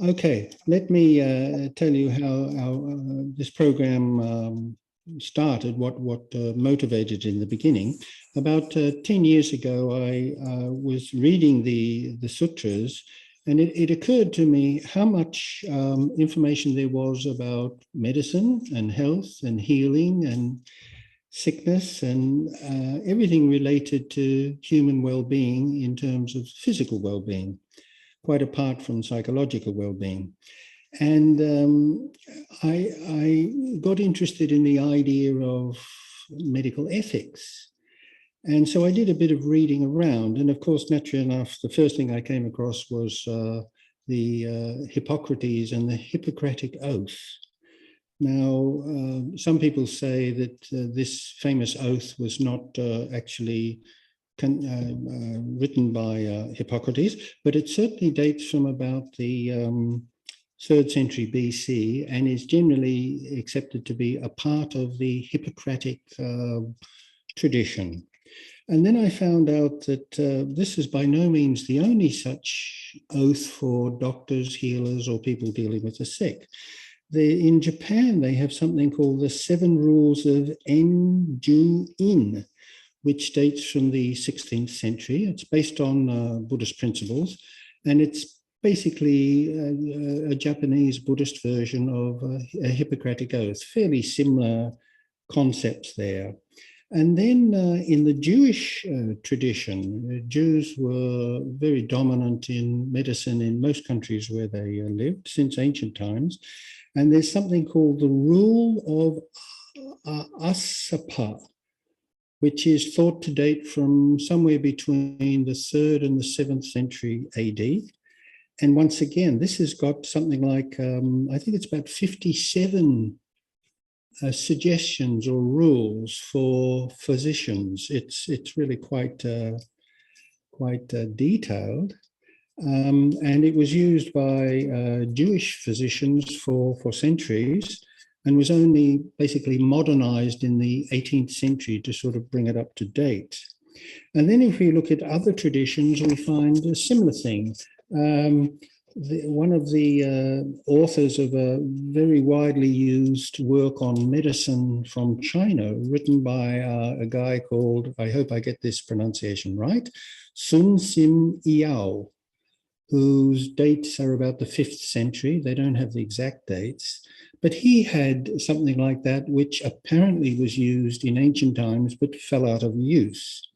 Okay, let me tell you how this program started, what motivated in the beginning. About 10 years ago, I was reading the sutras, and it occurred to me how much information there was about medicine and health and healing and sickness and everything related to human well-being in terms of physical well-being, quite apart from psychological well-being. And I got interested in the idea of medical ethics. And so I did a bit of reading around. And of course, naturally enough, the first thing I came across was the Hippocrates and the Hippocratic Oath. Now, some people say that this famous oath was not actually written by Hippocrates, but it certainly dates from about the 3rd century BC and is generally accepted to be a part of the Hippocratic tradition. And then I found out that this is by no means the only such oath for doctors, healers, or people dealing with the sick. In Japan, they have something called the 7 Rules of En-ju-in, which dates from the 16th century. It's based on Buddhist principles, and it's basically a Japanese Buddhist version of a Hippocratic Oath, fairly similar concepts there. And then in the Jewish tradition, Jews were very dominant in medicine in most countries where they lived since ancient times. And there's something called the Rule of Asapa, which is thought to date from somewhere between the 3rd and the 7th century AD. And once again, this has got something like, I think it's about 57 suggestions or rules for physicians. It's really quite detailed. And it was used by Jewish physicians for centuries, and was only basically modernized in the 18th century to sort of bring it up to date. And then if we look at other traditions, we find a similar thing. One of the authors of a very widely used work on medicine from China, written by a guy called, I hope I get this pronunciation right, Sun Sim Yao, whose dates are about the 5th century. They don't have the exact dates. But he had something like that, which apparently was used in ancient times, but fell out of use.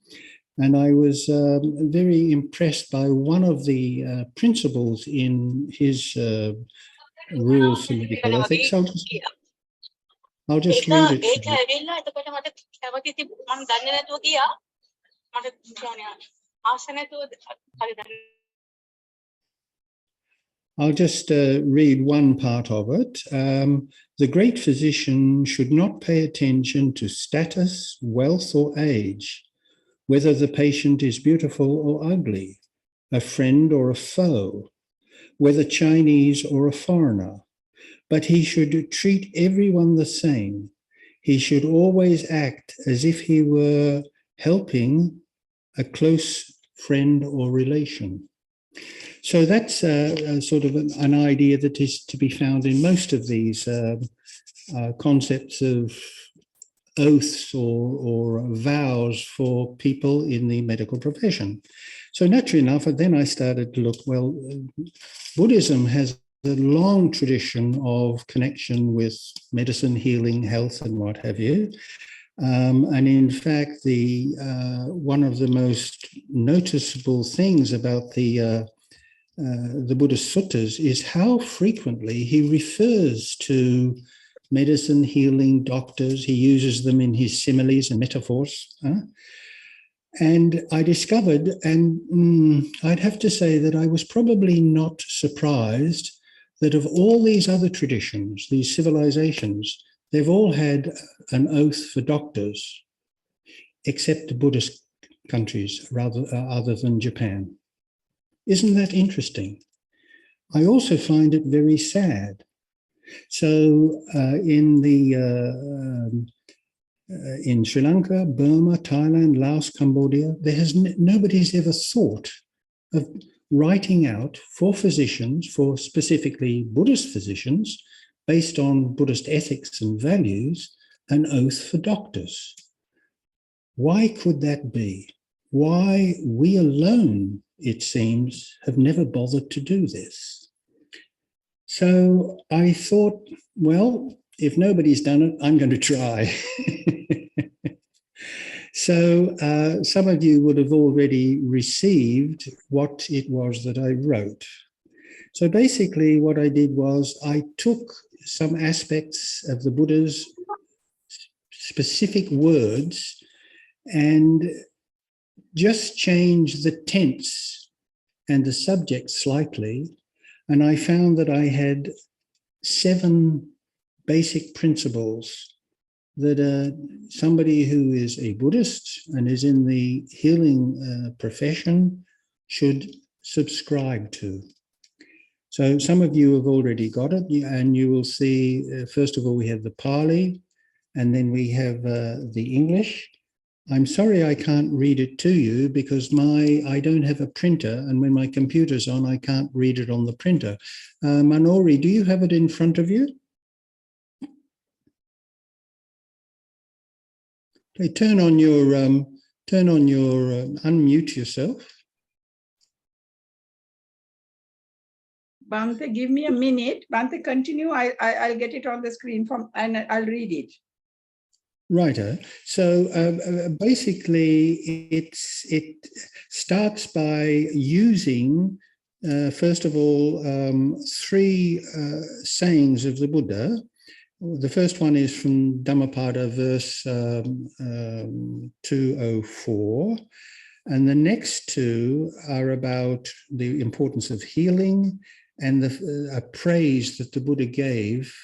And I was very impressed by one of the principles in his rules for medical ethics. I'll just read it. I'll just read one part of it. The great physician should not pay attention to status, wealth, or age, whether the patient is beautiful or ugly, a friend or a foe, whether Chinese or a foreigner, but he should treat everyone the same. He should always act as if he were helping a close friend or relation. So that's sort of an idea that is to be found in most of these concepts of oaths or vows for people in the medical profession. So naturally enough, then I started to look, well, Buddhism has a long tradition of connection with medicine, healing, health, and what have you. And in fact, one of the most noticeable things about the Buddhist suttas is how frequently he refers to medicine, healing, doctors. He uses them in his similes and metaphors. And I discovered, and I'd have to say that I was probably not surprised that of all these other traditions, these civilizations, they've all had an oath for doctors, except the Buddhist countries, other than Japan. Isn't that interesting? I also find it very sad. So in the in Sri Lanka, Burma, Thailand, Laos, Cambodia, nobody's ever thought of writing out for physicians, for specifically Buddhist physicians, based on Buddhist ethics and values, an oath for doctors. Why could that be? Why we alone, it seems, have never bothered to do this? So I thought, well, if nobody's done it, I'm going to try. So some of you would have already received what it was that I wrote. So basically what I did was I took some aspects of the Buddha's specific words and just changed the tense and the subject slightly. And I found that I had 7 basic principles that somebody who is a Buddhist and is in the healing profession should subscribe to. So some of you have already got it, and you will see, first of all, we have the Pali, and then we have the English. I'm sorry I can't read it to you because I don't have a printer, and when my computer's on, I can't read it on the printer. Manori, do you have it in front of you? Okay, unmute yourself. Bhante, give me a minute. Bhante, continue. I'll get it on the screen and I'll read it. Righto. So basically, it starts by using, first of all, 3 sayings of the Buddha. The first one is from Dhammapada, verse 204. And the next 2 are about the importance of healing and a praise that the Buddha gave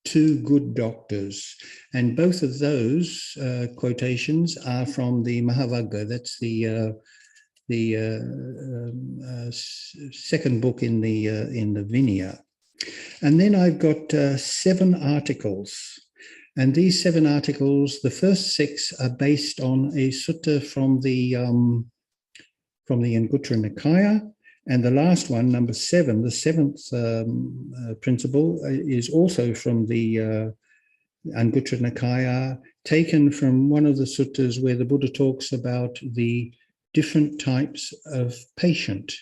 to good doctors. And both of those quotations are from the Mahavagga. That's the second book in the Vinaya. And then I've got 7 articles. And these 7 articles, the first 6 are based on a sutta from the Anguttara Nikaya. And the last one, number 7, the 7th principle, is also from the Anguttara Nikaya, taken from one of the suttas where the Buddha talks about the different types of patient.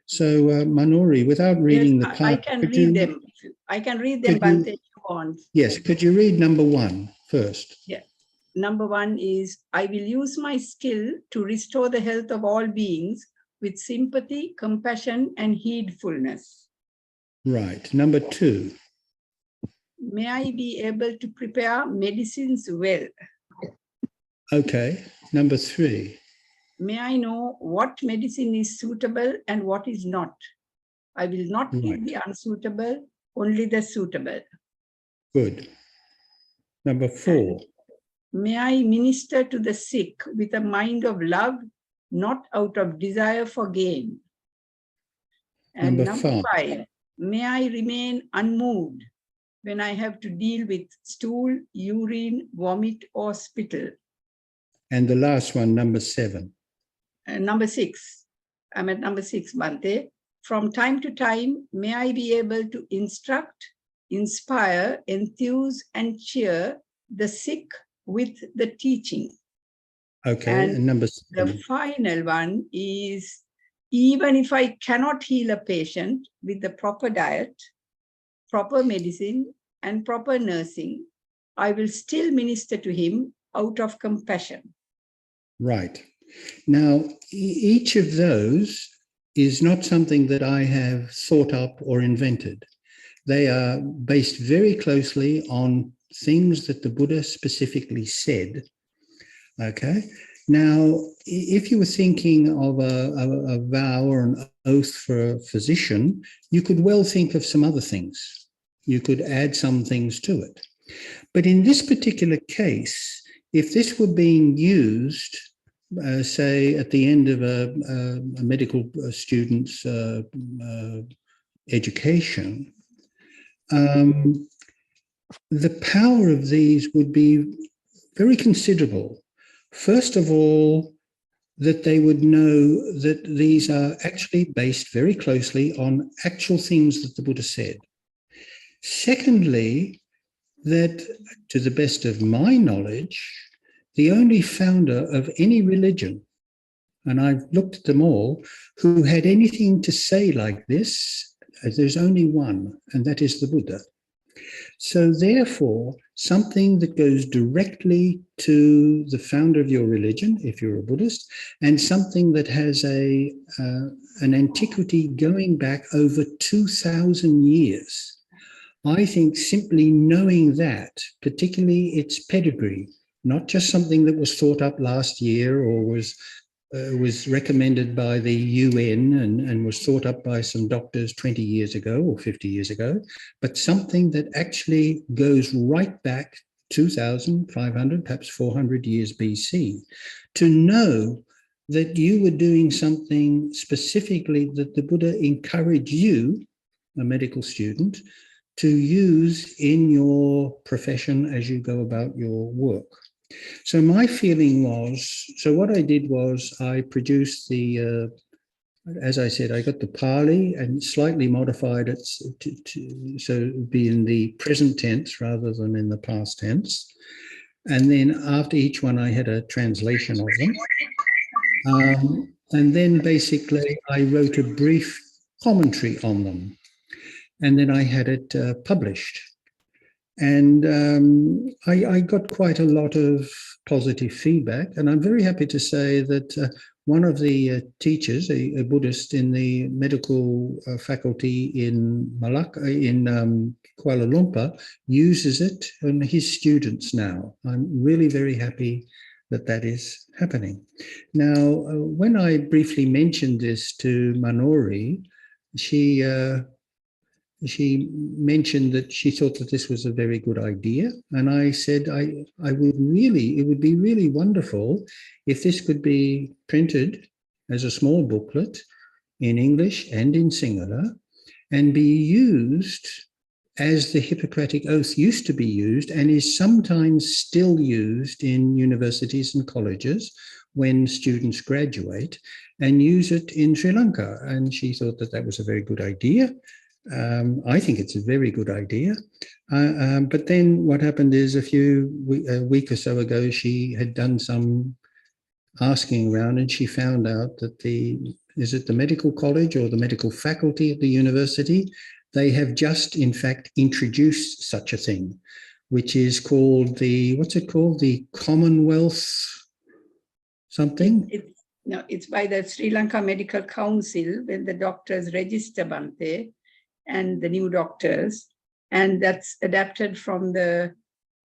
So, Manori, without reading yes, the part, I can read them. I can read them, Bhante, if you want. Yes, could you read number 1 first? Yeah. Number 1 is, I will use my skill to restore the health of all beings with sympathy, compassion, and heedfulness. Right. Number 2. May I be able to prepare medicines well. Okay. Number 3. May I know what medicine is suitable and what is not. I will not give the unsuitable, only the suitable. Good. Number 4. May I minister to the sick with a mind of love, not out of desire for gain. And number 5, may I remain unmoved when I have to deal with stool, urine, vomit, or spittle. And the last one, number 7. Number 6. I'm at number 6, Bhante. From time to time, may I be able to instruct, inspire, enthuse, and cheer the sick with the teaching. Okay, and number 7. The final one is, even if I cannot heal a patient with the proper diet, proper medicine, and proper nursing, I will still minister to him out of compassion. Right. Now, each of those is not something that I have thought up or invented. They are based very closely on things that the Buddha specifically said. Okay. Now, if you were thinking of a vow or an oath for a physician, you could well think of some other things. You could add some things to it. But in this particular case, if this were being used, say, at the end of a medical student's education, the power of these would be very considerable. First of all, that they would know that these are actually based very closely on actual things that the Buddha said. Secondly, that to the best of my knowledge, the only founder of any religion, and I've looked at them all, who had anything to say like this, there's only one, and that is the Buddha. So therefore, something that goes directly to the founder of your religion, if you're a Buddhist, and something that has an antiquity going back over 2,000 years. I think simply knowing that, particularly its pedigree, not just something that was thought up last year or was recommended by the UN and was thought up by some doctors 20 years ago or 50 years ago, but something that actually goes right back 2,500, perhaps 400 years BC, to know that you were doing something specifically that the Buddha encouraged you, a medical student, to use in your profession as you go about your work. So my feeling was, so what I did was I produced the, as I said, I got the Pali and slightly modified it so it would be in the present tense rather than in the past tense. And then after each one, I had a translation of them. And then basically I wrote a brief commentary on them. And then I had it published. And I got quite a lot of positive feedback. And I'm very happy to say that one of the teachers, a Buddhist in the medical faculty in Malacca, in Kuala Lumpur, uses it on his students now. I'm really very happy that that is happening. Now, when I briefly mentioned this to Manori, she mentioned that she thought that this was a very good idea. And I said, it would be really wonderful if this could be printed as a small booklet in English and in Sinhala and be used as the Hippocratic Oath used to be used and is sometimes still used in universities and colleges when students graduate, and use it in Sri Lanka. And she thought that that was a very good idea. I think it's a very good idea. But then what happened is a week or so ago, she had done some asking around and she found out that is it the medical college or the medical faculty at the university? They have just, in fact, introduced such a thing, which is called the Commonwealth something? It's by the Sri Lanka Medical Council when the doctors register Bhante and the new doctors, and that's adapted from the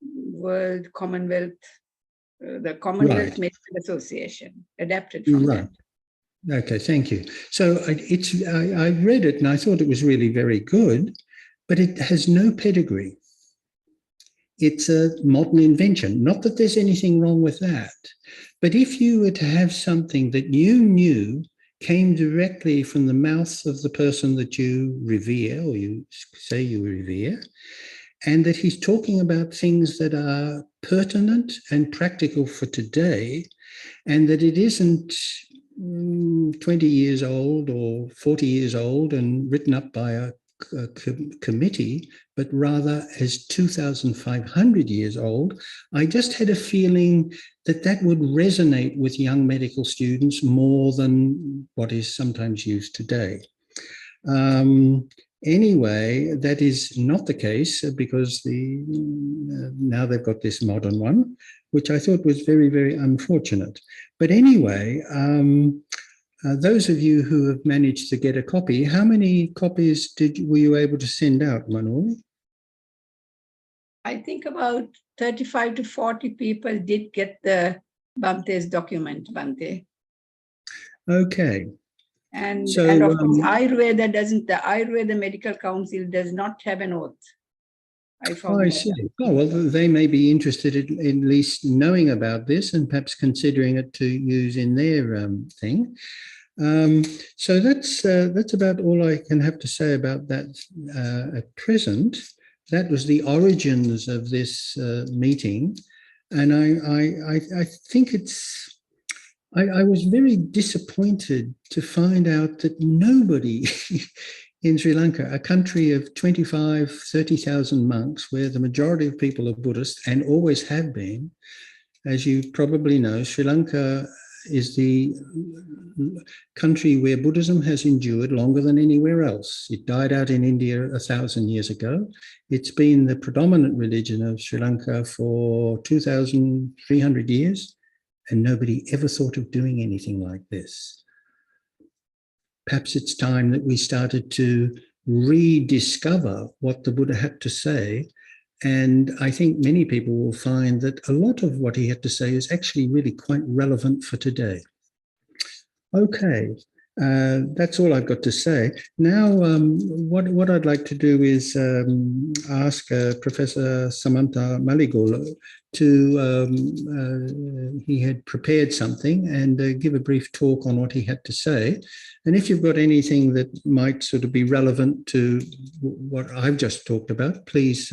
World Commonwealth, the Commonwealth Right. Medical Association, adapted from Right. that. Okay, thank you. So I read it and I thought it was really very good, but it has no pedigree. It's a modern invention. Not that there's anything wrong with that, but if you were to have something that you knew came directly from the mouth of the person that you revere, or you say you revere, and that he's talking about things that are pertinent and practical for today, and that it isn't 20 years old or 40 years old and written up by a committee, but rather as 2,500 years old, I just had a feeling that that would resonate with young medical students more than what is sometimes used today. Anyway, that is not the case because now they've got this modern one, which I thought was very, very unfortunate. But anyway, those of you who have managed to get a copy, how many copies were you able to send out, Manoli? I think about 35 to 40 people did get the Bhante's document, Bhante. Okay. And of course, the Ayurveda Medical Council does not have an oath. I see. Oh, well, they may be interested in at least knowing about this and perhaps considering it to use in their thing. So that's about all I can have to say about that at present. That was the origins of this meeting. And I think it's, I was very disappointed to find out that nobody in Sri Lanka, a country of 25, 30,000 monks, where the majority of people are Buddhist and always have been, as you probably know, Sri Lanka is the country where Buddhism has endured longer than anywhere else. It died out in India 1,000 years ago. It's been the predominant religion of Sri Lanka for 2,300 years, and nobody ever thought of doing anything like this. Perhaps it's time that we started to rediscover what the Buddha had to say. And I think many people will find that a lot of what he had to say is actually really quite relevant for today. Okay, that's all I've got to say. Now, what I'd like to do is ask Professor Samantha Maligul to, he had prepared something and give a brief talk on what he had to say. And if you've got anything that might sort of be relevant to what I've just talked about, please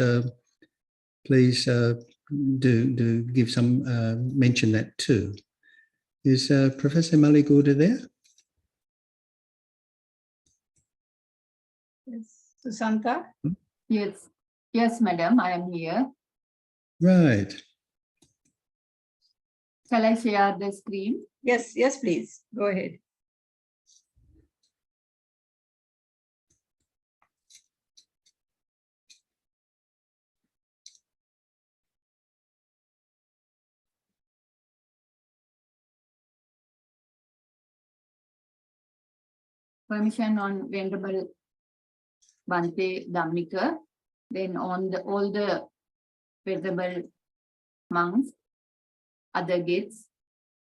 do give some, mention that too. Is Professor Maligul there? Yes. Susanta? Yes. Yes, madam, I am here. Right. Shall I share the screen? Yes, yes, please. Go ahead. Permission on Venerable Bhante Dhammika, then on all the Venerable monks, other guests.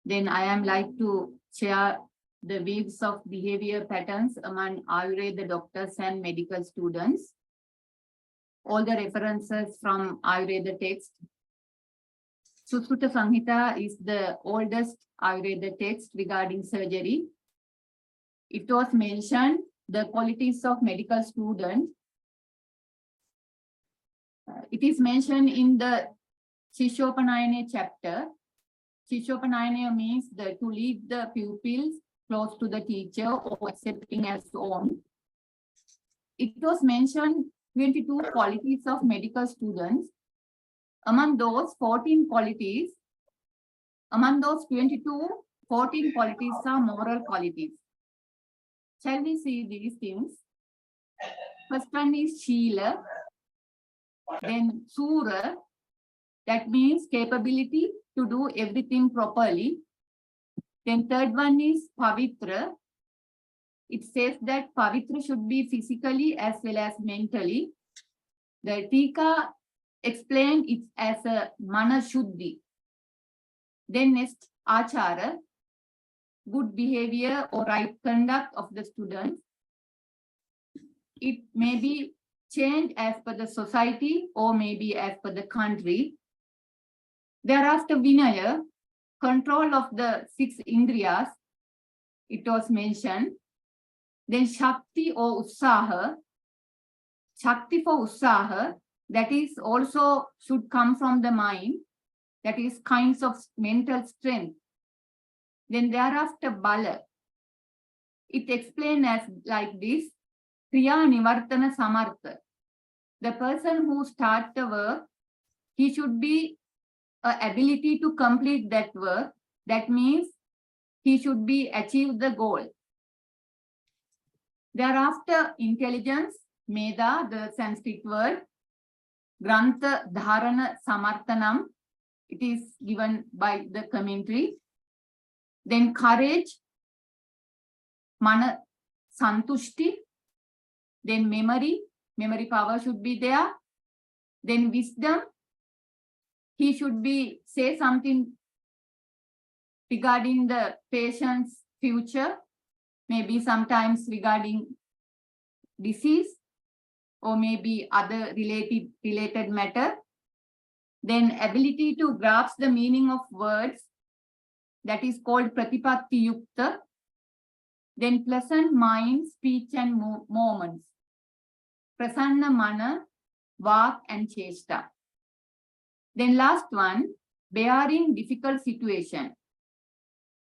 Then I am like to share the views of behavior patterns among Ayurveda doctors and medical students. All the references from Ayurveda text. Sukruta Samhita is the oldest Ayurveda text regarding surgery. It was mentioned the qualities of medical student. It is mentioned in the Shishopanayana chapter. Shishopanayana means to lead the pupils close to the teacher or accepting as own. It was mentioned 22 qualities of medical students. Among those 14 qualities, among those 22, 14 qualities are moral qualities. Shall we see these things? First one is Shila, then Sura, that means capability to do everything properly. Then third one is Pavitra. It says that Pavitra should be physically as well as mentally. The Tika explained it as a Mana Shuddhi. Then next, Achara, good behavior or right conduct of the students. It may be changed as per the society or maybe as per the country. Thereafter, Vinaya, control of the 6 Indriyas, it was mentioned. Then Shakti or Utsaha, Shakti for Utsaha, that is also should come from the mind, that is kinds of mental strength. Then thereafter Bala, it explained as like this, Kriya Nivartana Samartha. The person who starts the work, he should be an ability to complete that work. That means he should be achieve the goal. Thereafter intelligence, Meda, the Sanskrit word, Grantha Dharana Samarthanam, it is given by the commentary. Then courage, Mana Santushti. Then memory power should be there. Then wisdom, he should be say something regarding the patient's future, maybe sometimes regarding disease or maybe other related matter. Then ability to grasp the meaning of words, that is called Pratipatti Yukta. Then pleasant mind, speech and moments. Prasanna Mana, Vak and Cheshta. Then last one, bearing difficult situation.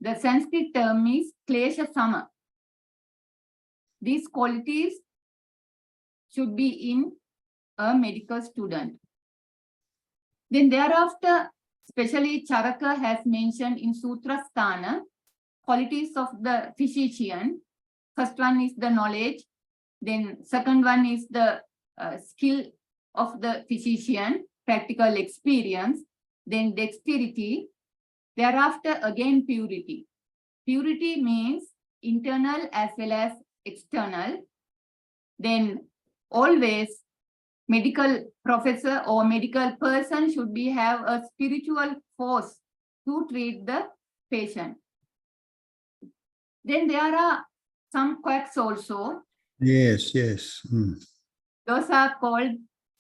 The Sanskrit term is klesha sama. These qualities should be in a medical student. Then thereafter, especially Charaka has mentioned in Sutra Sthana, qualities of the physician. First one is the knowledge. Then second one is the skill of the physician, practical experience. Then dexterity. Thereafter, again, purity. Purity means internal as well as external. Then always medical professor or medical person should have a spiritual force to treat the patient. Then there are some quacks also. Yes, yes. Mm. Those are called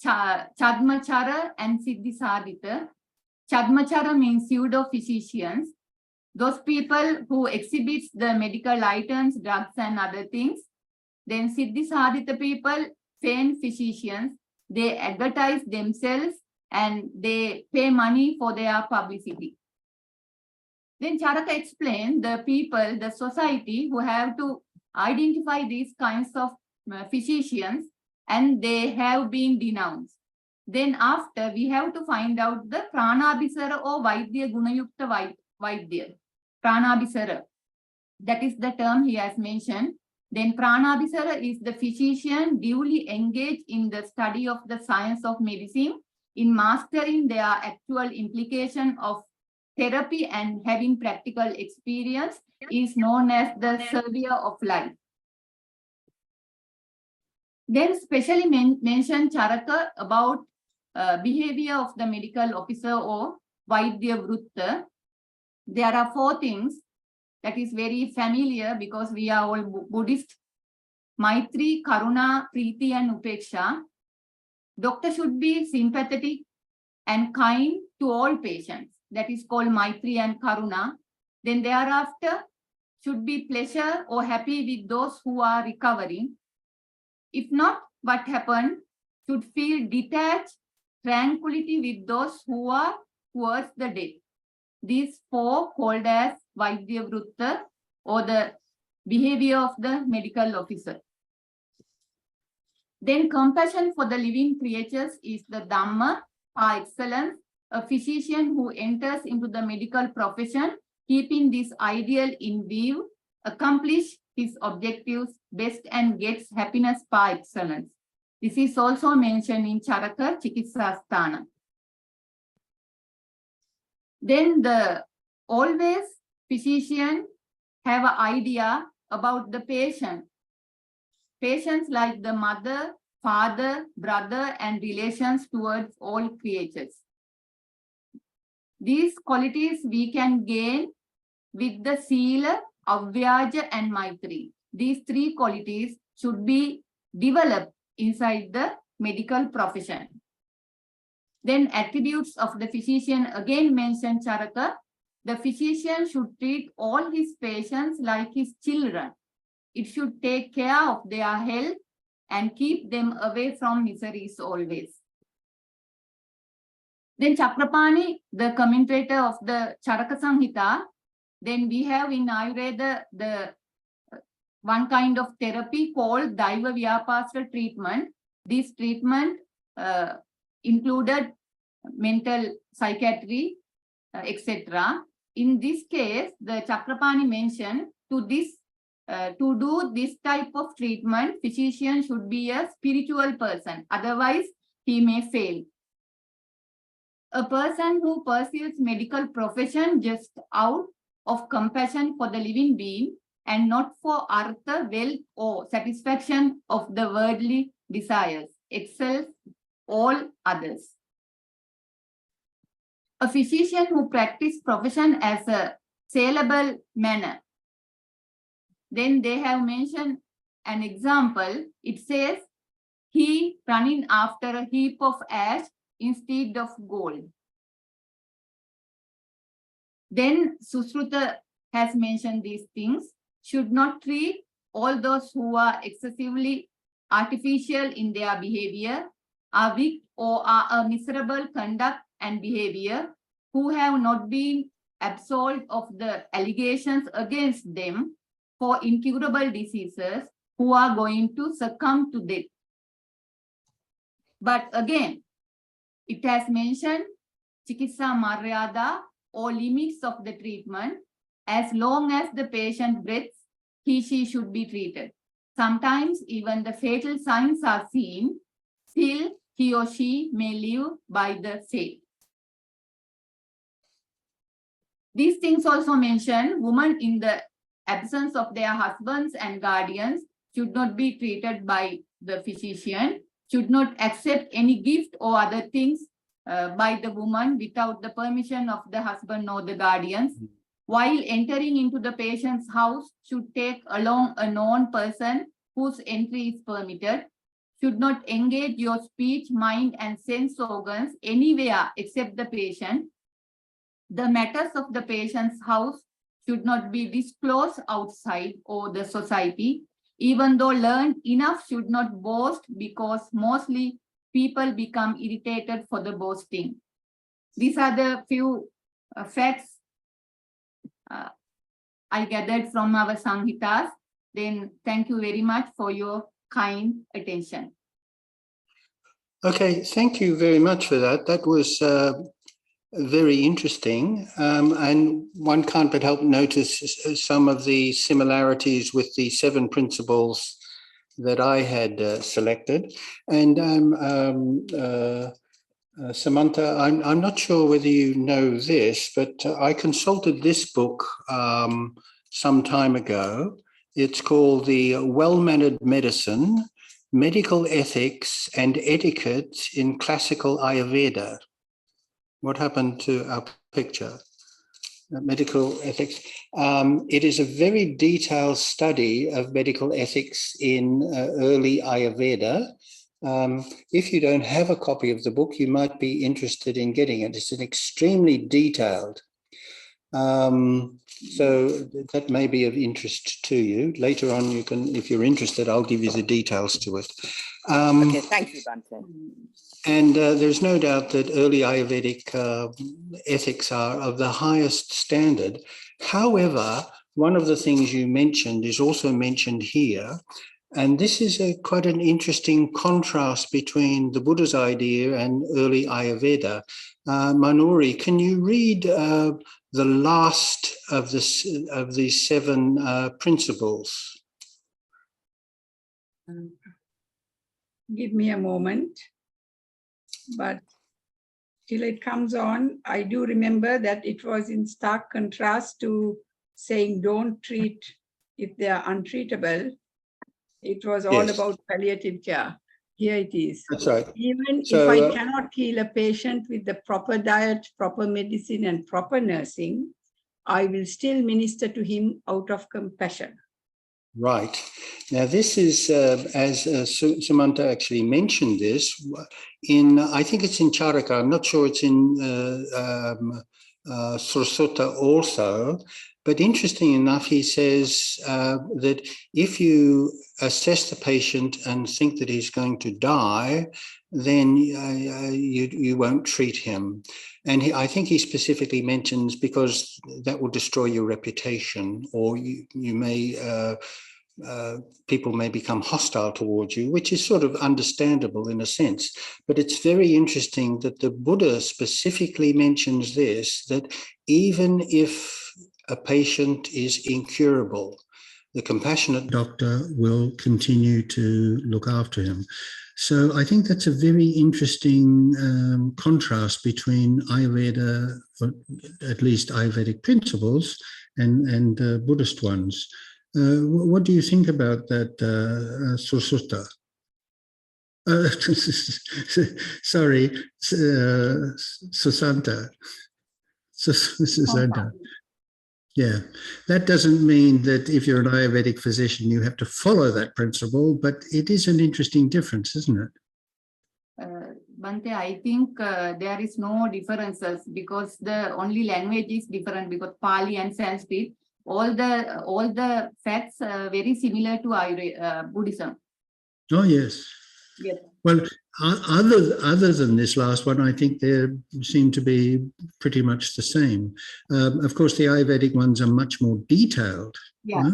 Chadmachara and Siddhisadhita. Chadmachara means pseudo-physicians. Those people who exhibit the medical items, drugs and other things. Then Siddhisadhita people, feigned physicians, they advertise themselves and they pay money for their publicity. Then Charaka explained the people, the society who have to identify these kinds of physicians and they have been denounced. Then after we have to find out the Pranabhisara or Vaidya Gunayukta Vaidya. Pranabhisara, that is the term he has mentioned. Then Pranabhisara is the physician duly engaged in the study of the science of medicine, in mastering their actual implication of therapy and having practical experience, is known as the surveyor of life. Then specially mention Charaka about behavior of the medical officer or Vaidya Vrutta. There are 4 things that is very familiar because we are all Buddhist. Maitri, Karuna, Preeti and Upeksha. Doctor should be sympathetic and kind to all patients. That is called Maitri and Karuna. Then thereafter should be pleasure or happy with those who are recovering. If not, what happened? Should feel detached, tranquility with those who are towards the death. These 4 called as Vaidya Vrutta or the behavior of the medical officer. Then compassion for the living creatures is the Dhamma par excellence. A physician who enters into the medical profession, keeping this ideal in view, accomplish his objectives best and gets happiness par excellence. This is also mentioned in Charaka Chikitsasthana. Then the always physician have an idea about the patient. Patients like the mother, father, brother, and relations towards all creatures. These qualities we can gain with the Sila, Avyaja, and Maitri. These 3 qualities should be developed inside the medical profession. Then attributes of the physician again mentioned Charaka. The physician should treat all his patients like his children. It should take care of their health and keep them away from miseries always. Then Chakrapani, the commentator of the Charaka Samhita, then we have in Ayurveda the one kind of therapy called Daiva Vyapasra treatment. This treatment included mental psychiatry, etc. In this case, the Chakrapani mentioned to do this type of treatment, physician should be a spiritual person. Otherwise, he may fail. A person who pursues medical profession just out of compassion for the living being and not for artha, wealth, or satisfaction of the worldly desires, excels all others. A physician who practices profession as a saleable manner. Then they have mentioned an example. It says, he running after a heap of ash instead of gold. Then Susruta has mentioned these things. Should not treat all those who are excessively artificial in their behavior, are weak or are a miserable conduct and behavior, who have not been absolved of the allegations against them for incurable diseases, who are going to succumb to death. But again, it has mentioned Chikitsa Maryada or limits of the treatment. As long as the patient breathes, she should be treated. Sometimes even the fatal signs are seen, still he or she may live by the faith. These things also mention women in the absence of their husbands and guardians should not be treated by the physician, should not accept any gift or other things by the woman without the permission of the husband or the guardians. While entering into the patient's house, should take along a known person whose entry is permitted, should not engage your speech, mind, and sense organs anywhere except the patient. The matters of the patient's house should not be disclosed outside or the society. Even though learned enough, should not boast, because mostly people become irritated for the boasting. These are the few facts I gathered from our Samhitas. Then thank you very much for your kind attention. Okay, thank you very much for that. That was very interesting. And one can't but help notice some of the similarities with the 7 principles that I had selected. And Samantha, I'm not sure whether you know this, but I consulted this book some time ago. It's called The Well-Mannered Medicine, Medical Ethics and Etiquette in Classical Ayurveda. What happened to our picture? Medical ethics. It is a very detailed study of medical ethics in early Ayurveda. If you don't have a copy of the book, you might be interested in getting it. It's an extremely detailed. So that may be of interest to you. Later on, you can, if you're interested, I'll give you the details to it. Okay, thank you, Bhante. And there's no doubt that early Ayurvedic ethics are of the highest standard. However, one of the things you mentioned is also mentioned here, and this is quite an interesting contrast between the Buddha's idea and early Ayurveda. Manuri, can you read the last of the 7 principles? Give me a moment. But till it comes on, I do remember that it was in stark contrast to saying don't treat if they are untreatable. It was all about palliative care. Here it is. That's right. Even if I cannot heal a patient with the proper diet, proper medicine, and proper nursing, I will still minister to him out of compassion. Right. Now, this is, as Sumanta actually mentioned this, in, I think it's in Charaka, I'm not sure it's in Sursutta also, but interesting enough, he says that if you assess the patient and think that he's going to die, then you won't treat him. And I think he specifically mentions because that will destroy your reputation, or you may... people may become hostile towards you, which is sort of understandable in a sense. But it's very interesting that the Buddha specifically mentions this, that even if a patient is incurable, the compassionate doctor will continue to look after him. So I think that's a very interesting contrast between Ayurveda, or at least Ayurvedic principles, and Buddhist ones. What do you think about that, Sursutta? Sorry, Susanta. Susanta. Yeah, that doesn't mean that if you're an Ayurvedic physician, you have to follow that principle, but it is an interesting difference, isn't it? Bhante, I think there is no differences because the only language is different, because Pali and Sanskrit, all the facts are very similar to Buddhism. Oh, yes. Yes. Well, other than this last one, I think they seem to be pretty much the same. Of course, the Ayurvedic ones are much more detailed. Yes.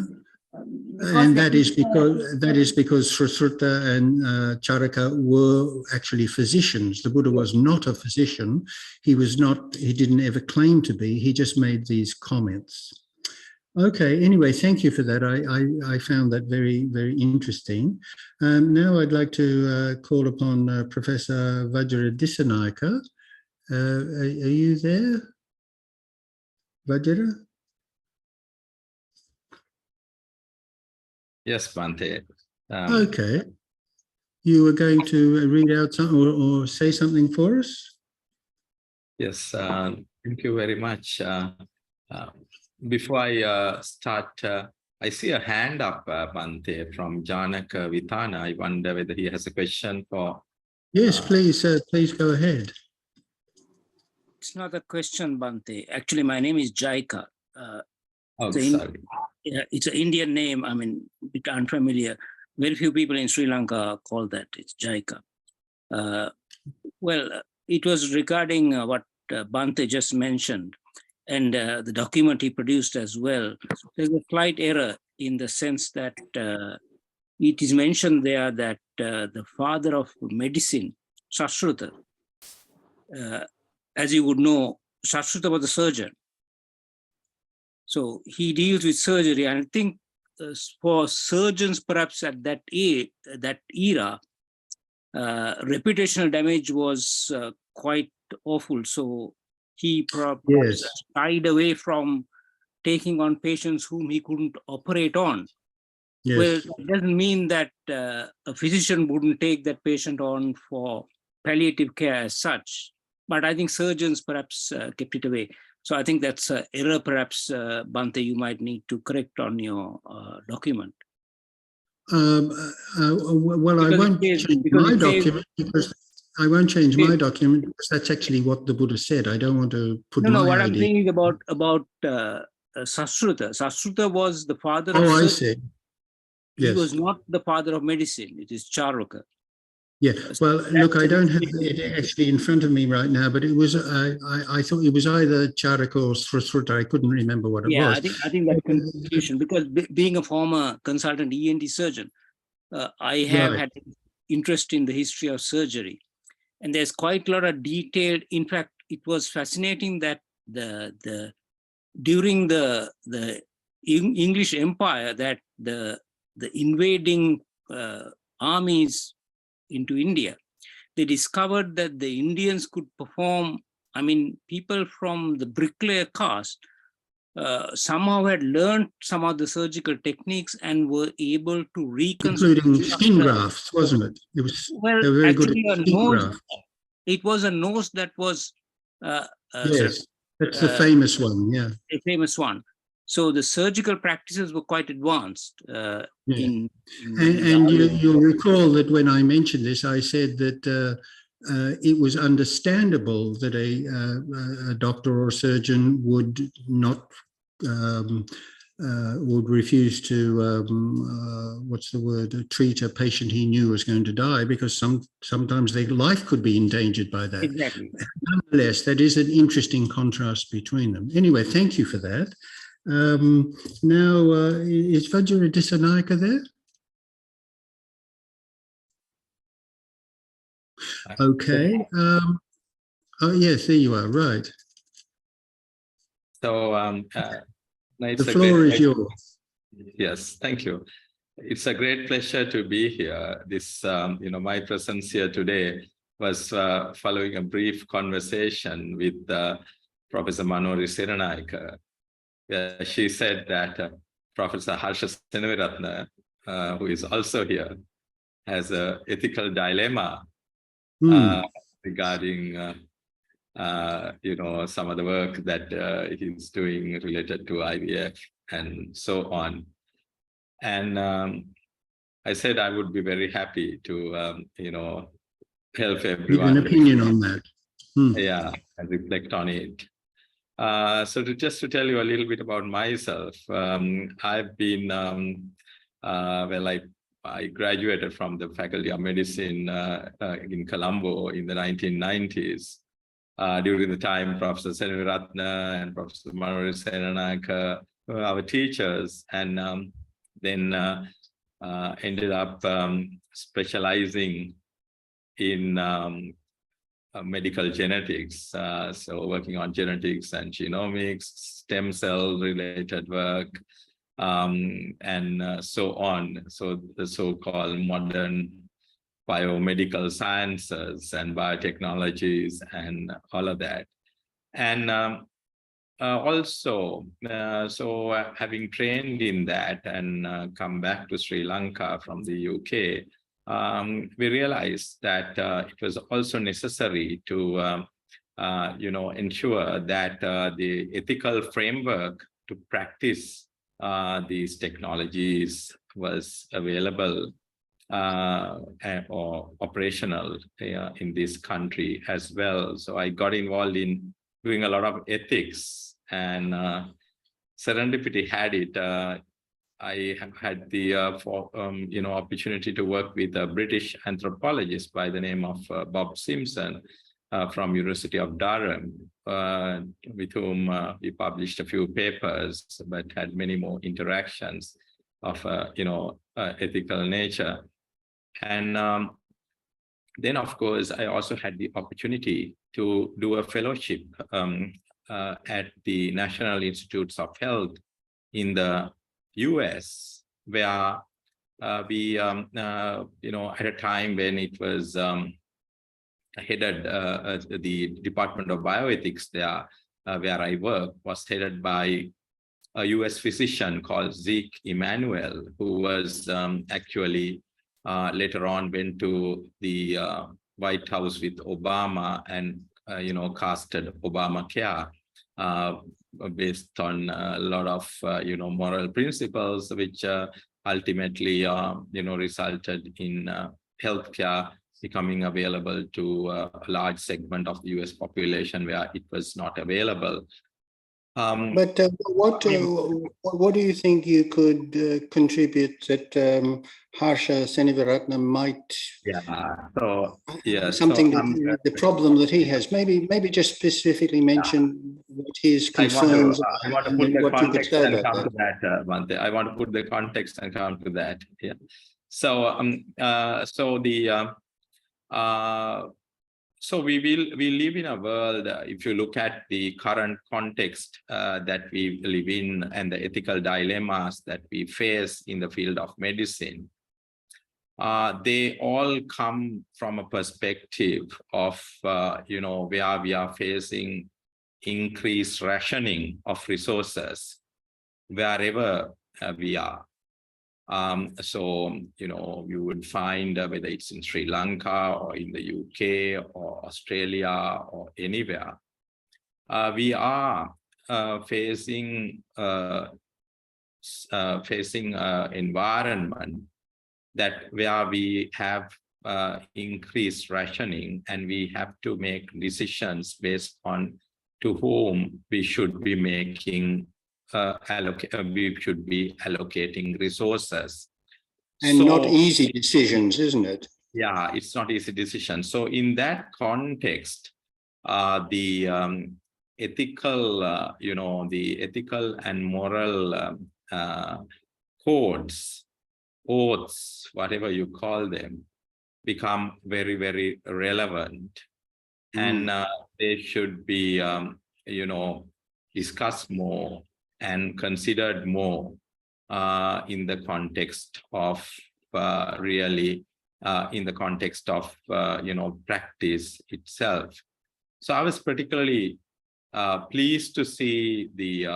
And that is because Shrutha and Charaka were actually physicians. The Buddha was not a physician. He didn't ever claim to be. He just made these comments. Okay, anyway, thank you for that. I found that very, very interesting. Now I'd like to call upon Professor Vajra Dissanayake. Are you there, Vajra? Yes, Bhante. Okay. You were going to read out something or say something for us? Yes, thank you very much. Before I start, I see a hand up, Bhante, from Janaka Vitana. I wonder whether he has a question for... Yes, please go ahead. It's not a question, Bhante. Actually, my name is Jaika. sorry. It's an Indian name. I mean, a bit unfamiliar. Very few people in Sri Lanka call that. It's Jaika. Well, it was regarding what Bhante just mentioned, and the document he produced as well. There's a slight error in the sense that it is mentioned there that the father of medicine, Sashruta, as you would know, Sashruta was a surgeon. So he deals with surgery, and I think for surgeons, perhaps at that era, reputational damage was quite awful. So he perhaps shied away from taking on patients whom he couldn't operate on. Yes. Well, it doesn't mean that a physician wouldn't take that patient on for palliative care as such, but I think surgeons perhaps kept it away. So I think that's an error, perhaps, Bhante, you might need to correct on your document. Well, I won't change my document because I won't change my document because that's actually what the Buddha said. I don't want to put my what idea. I'm saying is about Sashruta. Sashruta was the father of I surgery. see. Yes. He was not the father of medicine. It is Charaka. Yeah, well, look, I don't have it actually in front of me right now, but it was, I thought it was either Charaka or Shrutha. I couldn't remember what it was. Yeah, I think that's confusion, because being a former consultant ENT surgeon, I have had interest in the history of surgery. And there's quite a lot of detailed, in fact, it was fascinating that during the English Empire, that the invading armies into India, they discovered that the Indians could perform, I mean, people from the bricklayer caste somehow had learned some of the surgical techniques and were able to reconstruct. Including skin grafts, wasn't it? It was, well, they were very good actually at skin grafts. It was a nose that was yes, that's the famous one, yeah. A famous one. So the surgical practices were quite advanced. And you'll recall that when I mentioned this, I said that it was understandable that a doctor or surgeon would not would refuse to treat a patient he knew was going to die, because sometimes their life could be endangered by that. Exactly. Nonetheless, that is an interesting contrast between them. Anyway, thank you for that. Now, is Vajra Dissanayake there? Okay. Oh, yes, there you are, right. So, the floor is yours. Yes, thank you. It's a great pleasure to be here. This, my presence here today was following a brief conversation with Professor Manori Siranayake. She said that Professor Harsha Senaviratne, who is also here, has an ethical dilemma regarding, some of the work that he's doing related to IVF and so on. And I said I would be very happy to, help everyone. Give an opinion on that. Yeah, and reflect on it. So just to tell you a little bit about myself, I've been, I I graduated from the Faculty of Medicine in Colombo in the 1990s. During the time, Professor Seniviratna and Professor Manori Senanaka were our teachers, and then ended up specializing in medical genetics, so working on genetics and genomics, stem cell related work, and so on. So the so-called modern biomedical sciences and biotechnologies and all of that. And also, having trained in that and come back to Sri Lanka from the UK, we realized that it was also necessary to ensure that the ethical framework to practice these technologies was available or operational in this country as well. So I got involved in doing a lot of ethics, and serendipity had it. I have had the opportunity to work with a British anthropologist by the name of Bob Simpson from University of Durham, with whom we published a few papers, but had many more interactions of ethical nature. And then, of course, I also had the opportunity to do a fellowship at the National Institutes of Health in the US, where we, at a time when it was headed, the Department of Bioethics there, where I work, was headed by a US physician called Zeke Emanuel, who was actually later on went to the White House with Obama and, casted Obamacare based on a lot of, moral principles, which ultimately, resulted in healthcare becoming available to a large segment of the US population where it was not available. But what do you think you could contribute that Harsha Seniviratna might? Something that the problem that he has. Maybe just specifically mention what his concerns are. I want to put the context and come to that, Bhante. I want to put the context and come to that. Yeah. So we live in a world, if you look at the current context that we live in and the ethical dilemmas that we face in the field of medicine, they all come from a perspective of, where we are facing increased rationing of resources wherever we are. So, you would find whether it's in Sri Lanka or in the UK or Australia or anywhere, we are facing environment that where we have increased rationing, and we have to make decisions based on to whom we should be making we should be allocating resources. And so, not easy decisions, isn't it? Yeah, it's not easy decisions. So in that context, the ethical, the ethical and moral codes, oaths, whatever you call them, become very, very relevant. And they should be, discussed more and considered more in the context of in the context of practice itself. So I was particularly pleased to see the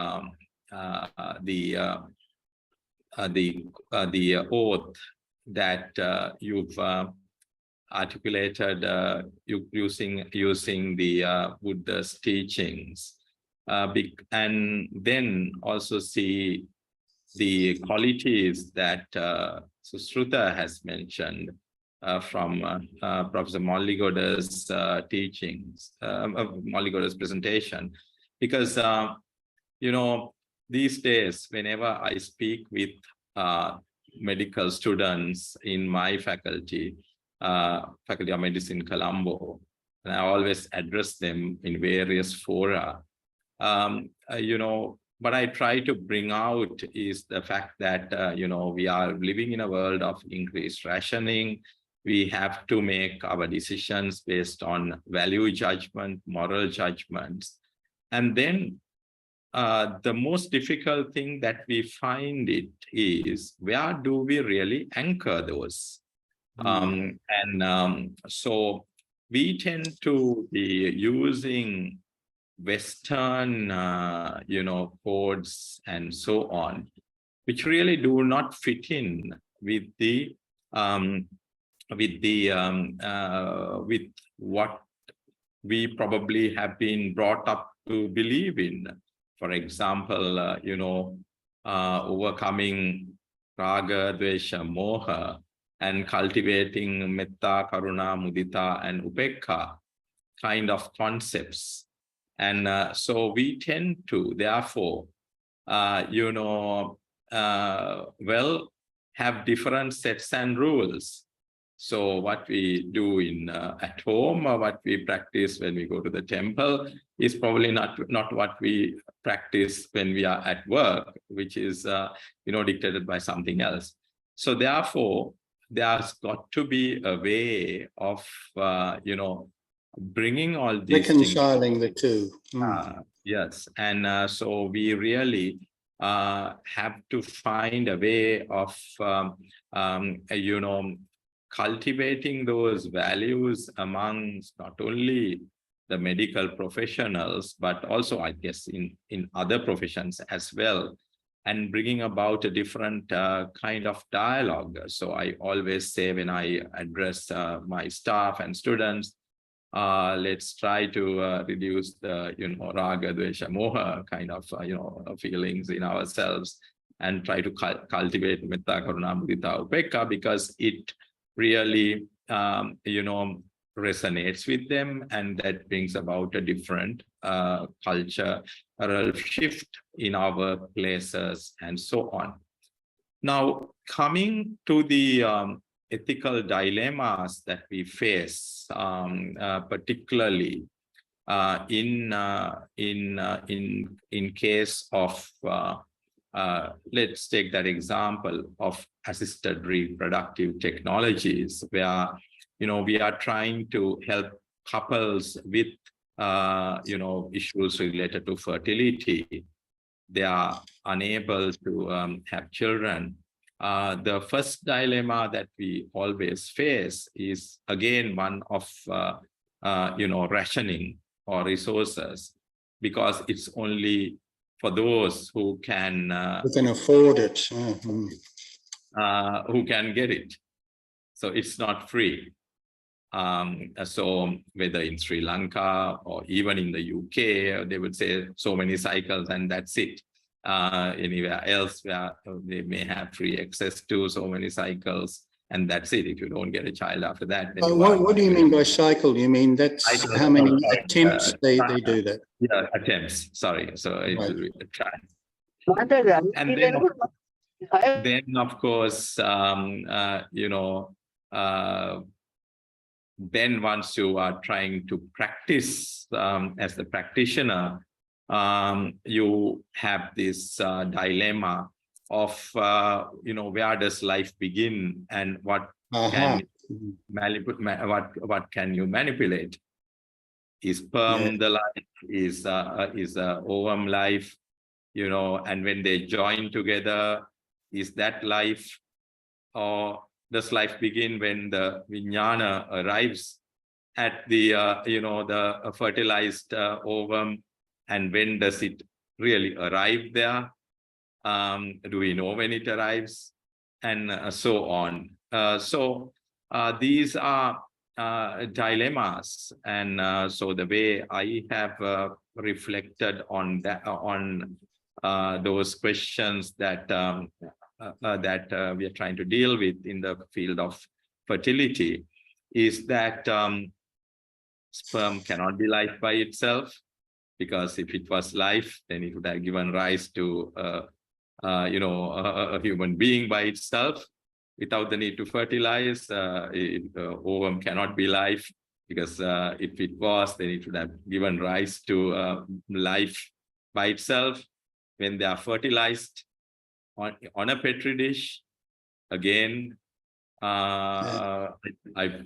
oath that you've articulated using the Buddha's teachings. And then also see the qualities that Susruta has mentioned from Professor Molligoda's teachings, Molligoda's presentation, because these days, whenever I speak with medical students in my faculty, Faculty of Medicine, Colombo, and I always address them in various fora. What I try to bring out is the fact that, we are living in a world of increased rationing. We have to make our decisions based on value judgment, moral judgments. And then the most difficult thing that we find it is, where do we really anchor those? So we tend to be using Western, codes and so on, which really do not fit in with with what we probably have been brought up to believe in. For example, overcoming raga, dvesha, moha, and cultivating metta, karuna, mudita, and upekha kind of concepts. And so we tend to, therefore, have different sets and rules. So what we do at home, or what we practice when we go to the temple, is probably not what we practice when we are at work, which is dictated by something else. So therefore, there's got to be a way of bringing all these reconciling the two. Yes, and so we really have to find a way of cultivating those values amongst not only the medical professionals, but also, I guess, in other professions as well, and bringing about a different kind of dialogue. So I always say, when I address my staff and students, let's try to reduce the raga, dvesha, moha kind of feelings in ourselves, and try to cultivate metta, karuna, mudita, upekha, because it really resonates with them, and that brings about a different cultural shift in our places and so on. Now, coming to the ethical dilemmas that we face, particularly in case of let's take that example of assisted reproductive technologies, where we are trying to help couples with issues related to fertility. They are unable to have children. The first dilemma that we always face is, again, one of rationing or resources, because it's only for those who can afford it, who can get it. So it's not free. So whether in Sri Lanka or even in the UK, they would say so many cycles and that's it. Anywhere else where they may have free access to so many cycles, and that's it. If you don't get a child after that, then what do you mean by cycle? You mean that's how many attempts they do that? Yeah, attempts. Sorry. So it will be a try. And then of course, then once you are trying to practice as the practitioner, you have this dilemma of where does life begin, and what can what can you manipulate? Is sperm the life? Is ovum life? And when they join together, is that life, or does life begin when the vijnana arrives at the the fertilized ovum? And when does it really arrive there? Do we know when it arrives? And so on. So these are dilemmas. And so the way I have reflected on that, on those questions that we are trying to deal with in the field of fertility, is that sperm cannot be life by itself. Because if it was life, then it would have given rise to a human being by itself without the need to fertilize. Ovum cannot be life, because if it was, then it would have given rise to life by itself. When they are fertilized on a Petri dish, again, I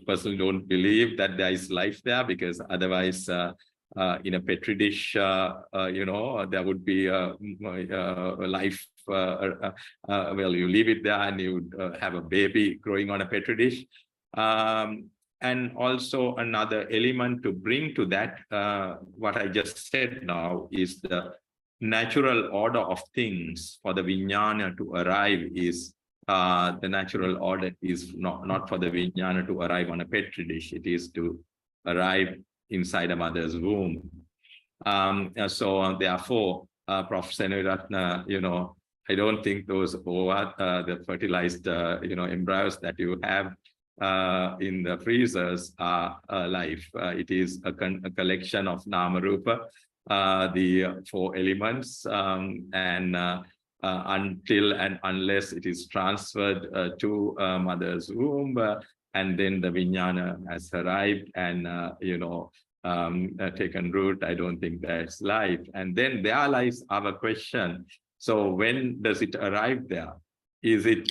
personally don't believe that there is life there, because otherwise, in a Petri dish, there would be a life. Well, you leave it there and you would have a baby growing on a Petri dish. And also another element to bring to that, what I just said now, is the natural order of things for the Vijnana to arrive is, the natural order is not for the Vijnana to arrive on a Petri dish. It is to arrive inside a mother's womb. So therefore, Prof. Senaviratna, I don't think those the fertilized, embryos that you have in the freezers are life. It is a collection of Nama Rupa, the 4 elements, and until and unless it is transferred to mother's womb, and then the Vijnana has arrived and taken root, I don't think that's life. And then there lies our question. So when does it arrive there? Is it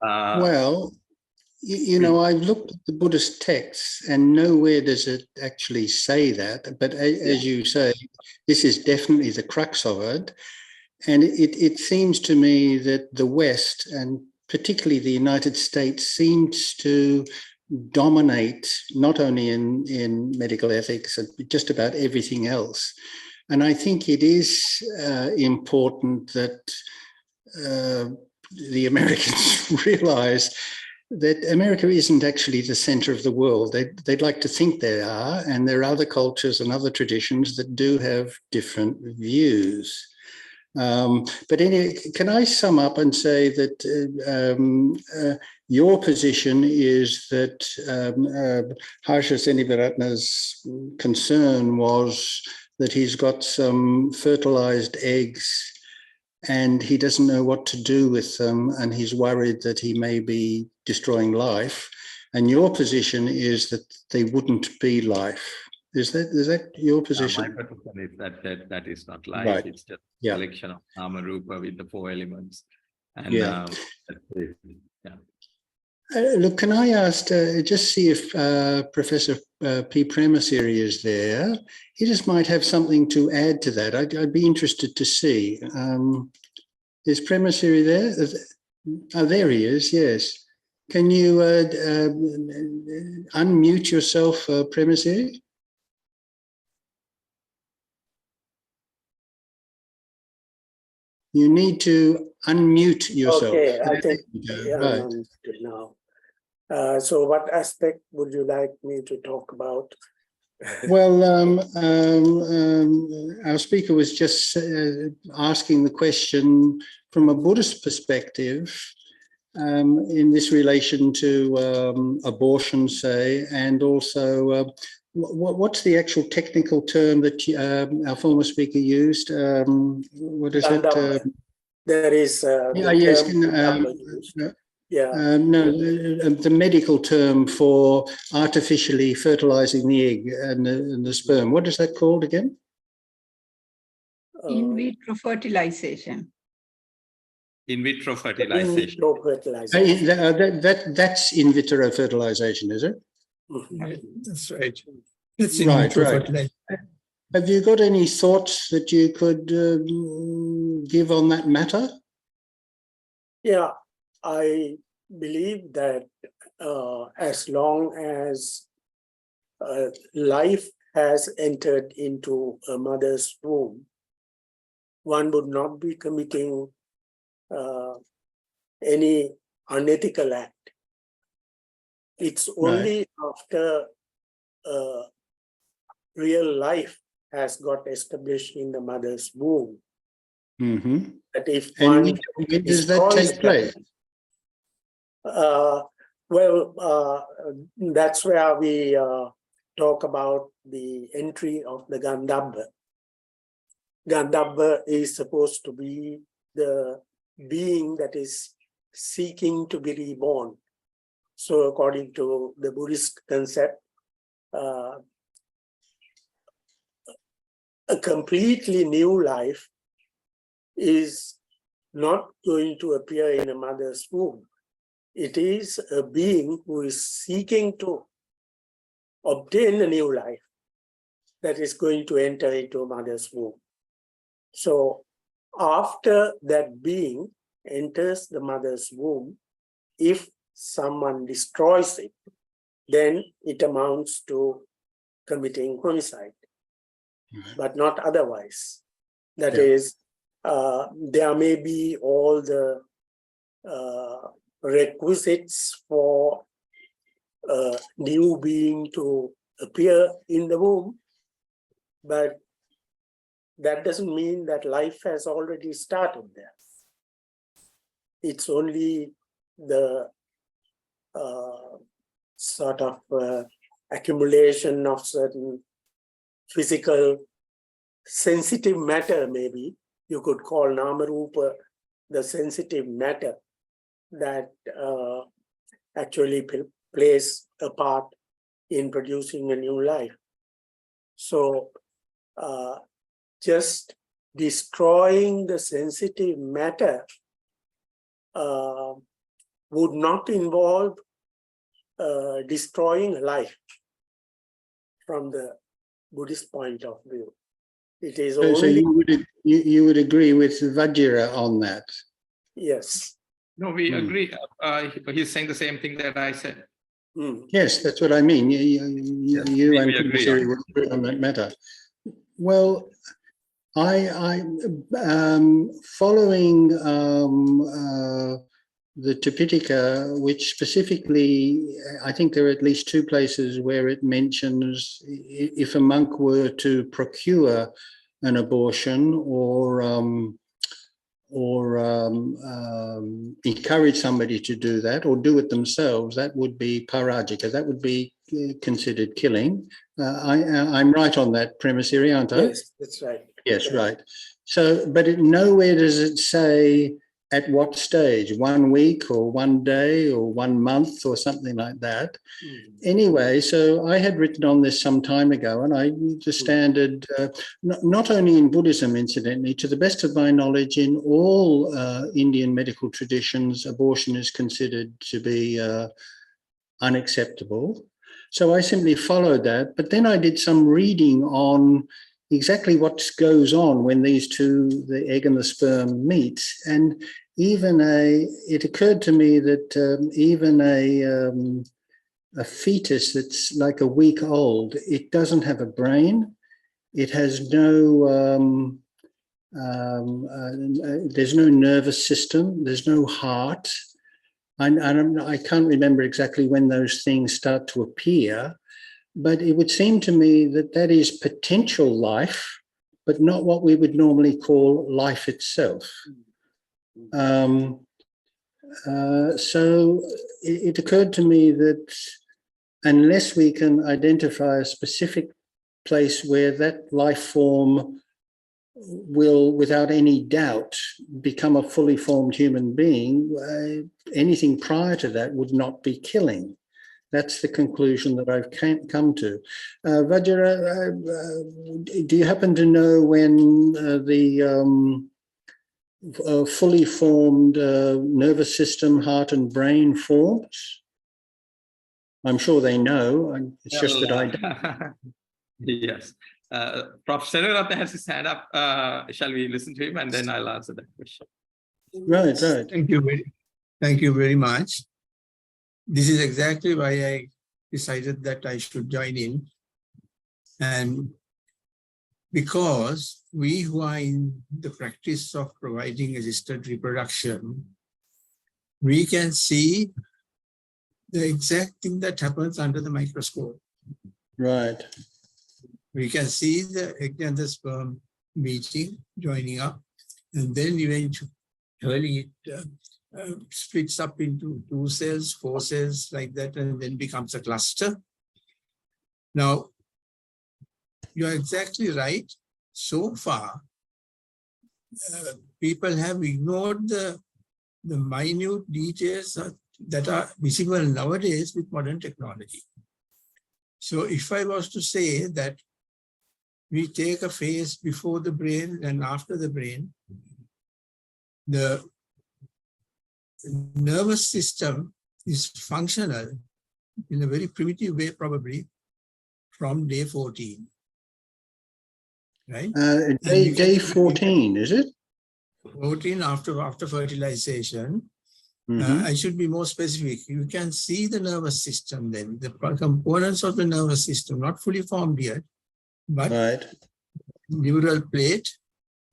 well, I've looked at the Buddhist texts and nowhere does it actually say that, but as you say, this is definitely the crux of it. And it seems to me that the West, and particularly the United States, seems to dominate not only in medical ethics, but just about everything else. And I think it is important that the Americans realize that America isn't actually the center of the world. They'd like to think they are, and there are other cultures and other traditions that do have different views. But anyway, can I sum up and say that your position is that Harsha Senaviratna's concern was that he's got some fertilized eggs and he doesn't know what to do with them, and he's worried that he may be destroying life. And your position is that they wouldn't be life. Is that your position? My position is that is not life. Right. It's just a collection of Nama Rupa with the 4 elements. And that's it. Look, can I ask, just see if Professor P. Premasiri is there? He just might have something to add to that. I'd be interested to see. Is Premasiri there? Oh, there he is, yes. Can you unmute yourself, Premasiri? You need to unmute yourself. Okay, I think right. I'm unmuted now. So what aspect would you like me to talk about? Well, our speaker was just asking the question from a Buddhist perspective in this relation to abortion, say, and also what's the actual technical term that our former speaker used? What is it? There is the medical term for artificially fertilizing the egg and the sperm. What is that called again? In vitro fertilization. In vitro fertilization. In vitro fertilization. That's in vitro fertilization, is it? That's right. It's in vitro fertilization. Have you got any thoughts that you could give on that matter? Yeah, I believe that as long as life has entered into a mother's womb, one would not be committing any unethical act. It's only after real life has got established in the mother's womb that if one when does that take place? That's where we talk about the entry of the Gandhabba. Gandhabba is supposed to be the being that is seeking to be reborn. So according to the Buddhist concept, a completely new life is not going to appear in a mother's womb. It is a being who is seeking to obtain a new life that is going to enter into a mother's womb. So after that being enters the mother's womb, if someone destroys it, then it amounts to committing homicide, but not otherwise. That is, there may be all the requisites for a new being to appear in the womb, but that doesn't mean that life has already started there. It's only the sort of accumulation of certain physical sensitive matter, maybe you could call Namarupa the sensitive matter that actually plays a part in producing a new life. So just destroying the sensitive matter would not involve destroying life from the Buddhist point of view. It is only... So you would agree with Vajra on that? Yes. No, we agree. He's saying the same thing that I said. Yes, that's what I mean. You and Petri would agree on that matter. Well, I following the Tipitaka, which specifically, I think there are at least two places where it mentions if a monk were to procure an abortion or encourage somebody to do that or do it themselves, that would be parajika. That would be considered killing. I'm right on that premise here, aren't I? Yes, that's right. Yes, right. So, but nowhere does it say at what stage, 1 week or 1 day or 1 month or something like that. Anyway, so I had written on this some time ago, and the standard, not only in Buddhism, incidentally, to the best of my knowledge, in all Indian medical traditions, abortion is considered to be unacceptable. So I simply followed that, but then I did some reading on exactly what goes on when these two, the egg and the sperm, meet. And even it occurred to me that even a fetus that's like a week old, it doesn't have a brain. It has no, there's no nervous system. There's no heart. I can't remember exactly when those things start to appear, but it would seem to me that that is potential life, but not what we would normally call life itself. So it occurred to me that unless we can identify a specific place where that life form will, without any doubt, become a fully formed human being, anything prior to that would not be killing. That's the conclusion that I've come to. Vajra, do you happen to know when the fully formed nervous system, heart and brain forms? I'm sure they know. It's just that I don't. Yes. Professor Senurata has his hand up. Shall we listen to him and then I'll answer that question? Right, right. Thank you very much. This is exactly why I decided that I should join in. And because we who are in the practice of providing assisted reproduction, we can see the exact thing that happens under the microscope. Right. We can see the egg and the sperm meeting, joining up, and then eventually it splits up into 2 cells, 4 cells, like that, and then becomes a cluster. Now, you are exactly right. So far, people have ignored the minute details that are visible nowadays with modern technology. So if I was to say that we take a phase before the brain and after the brain, the nervous system is functional in a very primitive way, probably from day 14. Right? Day 14, is it? 14 after fertilization. I should be more specific. You can see the nervous system then, the components of the nervous system, not fully formed yet, but neural plate,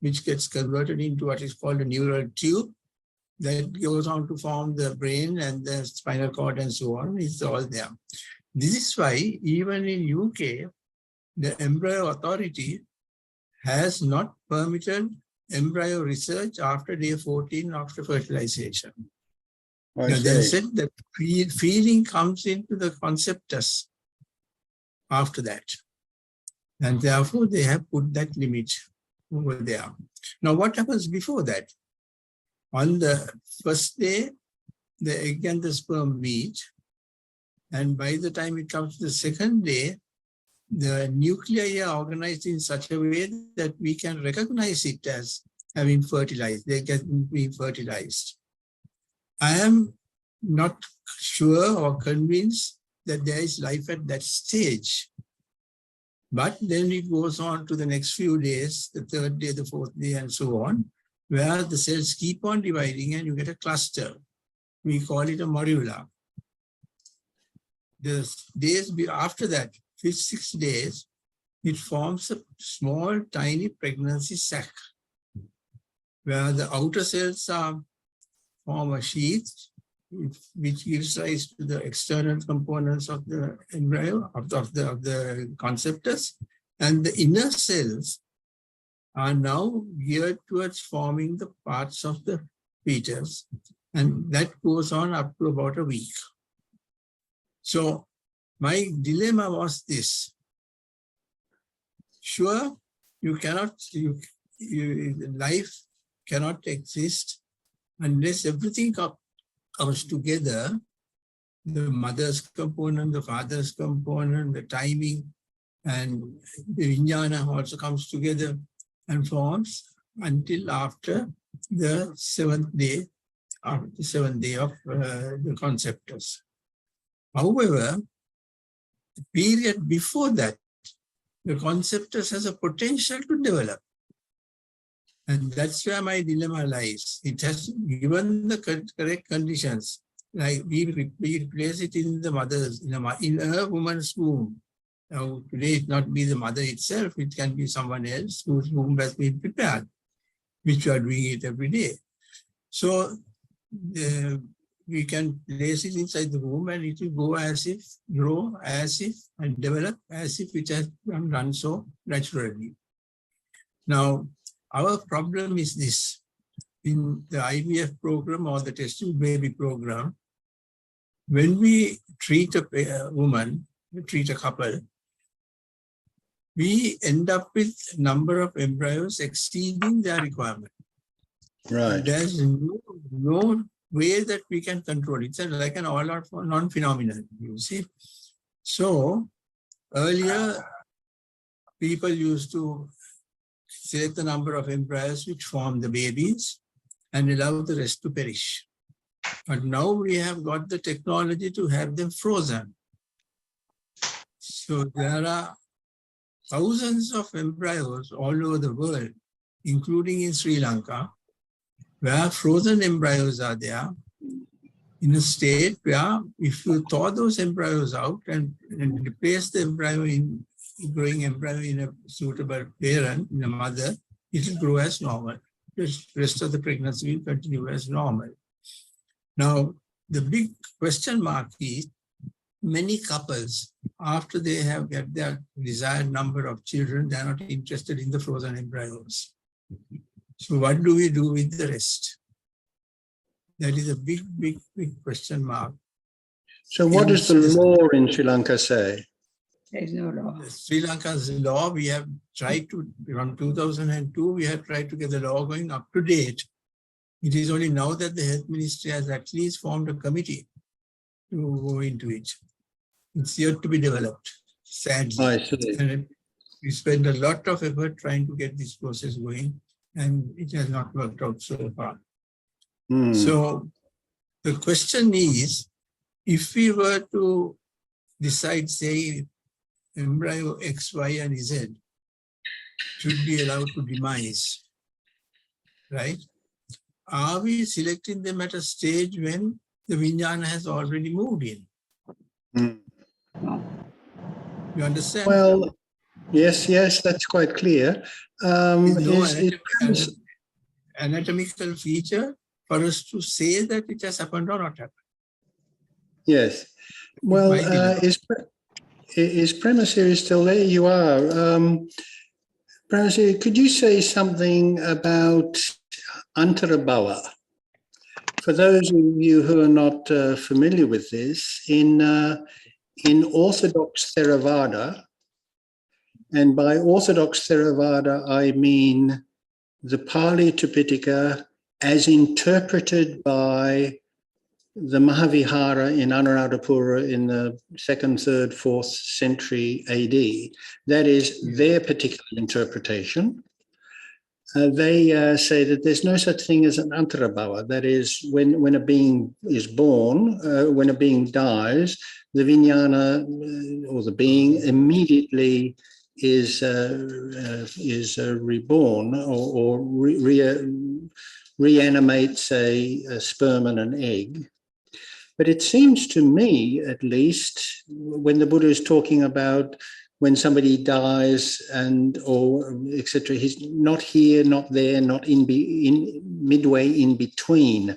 which gets converted into what is called a neural tube, that goes on to form the brain and the spinal cord and so on. It's all there. This is why even in UK, the embryo authority has not permitted embryo research after day 14 after fertilization. They said that feeding comes into the conceptus after that. And therefore, they have put that limit over there. Now, what happens before that? On the first day, the egg and the sperm meet. And by the time it comes to the second day, the nuclei are organized in such a way that we can recognize it as having fertilized. They get being fertilized. I am not sure or convinced that there is life at that stage. But then it goes on to the next few days, the third day, the fourth day, and so on, where the cells keep on dividing and you get a cluster. We call it a morula. The days after that, 6 days, it forms a small, tiny pregnancy sac, where the outer cells form a sheath, which gives rise to the external components of the embryo, of the conceptus, and the inner cells are now geared towards forming the parts of the fetus, and that goes on up to about a week. So my dilemma was this. Sure, you cannot, life cannot exist unless everything comes together, the mother's component, the father's component, the timing, and the vijnana also comes together and forms until after the seventh day of the conceptus. However, the period before that, the conceptus has a potential to develop. And that's where my dilemma lies. It has given the correct conditions. Like we place it in the mother's, in a woman's womb. Now, today it not be the mother itself, it can be someone else whose womb has been prepared, which we are doing it every day. So we can place it inside the womb and it will go as if, grow as if, and develop as if it has done so naturally. Now, our problem is this. In the IVF program or the test tube baby program, when we treat a woman, we treat a couple, we end up with a number of embryos exceeding their requirement. Right. There's no way that we can control it. It's like an all-out non-phenomenon, you see. So earlier, people used to select the number of embryos which form the babies and allow the rest to perish. But now we have got the technology to have them frozen. So there are thousands of embryos all over the world, including in Sri Lanka, where frozen embryos are there in a state where if you thaw those embryos out and replace the embryo in growing embryo in a suitable parent, in a mother, it will grow as normal. The rest of the pregnancy will continue as normal. Now, the big question mark is many couples, after they have got their desired number of children, they are not interested in the frozen embryos. So what do we do with the rest? That is a big, big, big question mark. So what does the law in Sri Lanka say? There is no law. Sri Lanka's law, we have tried to, from 2002, we have tried to get the law going up to date. It is only now that the Health Ministry has at least formed a committee to go into it. It's yet to be developed, sadly. I see. And we spent a lot of effort trying to get this process going, and it has not worked out so far. So the question is, if we were to decide, say, embryo X, Y, and Z should be allowed to demise, right? Are we selecting them at a stage when the vijnana has already moved in? You understand? Well, yes, that's quite clear. Anatomical feature for us to say that it has happened or not happened. Yes. Well, is Premasiri still there? You are. Premasiri, could you say something about Antarabhava? For those of you who are not familiar with this, in Orthodox Theravada, and by Orthodox Theravada, I mean the Pali Tipitaka as interpreted by the Mahavihara in Anuradhapura in the 2nd, 3rd, 4th century AD. That is their particular interpretation. They say that there's no such thing as an antarabhava. That is, when a being is born, when a being dies, the vijnana or the being immediately is reborn or reanimates a sperm and an egg. But it seems to me, at least, when the Buddha is talking about when somebody dies and or etc., he's not here, not there, not in midway in between.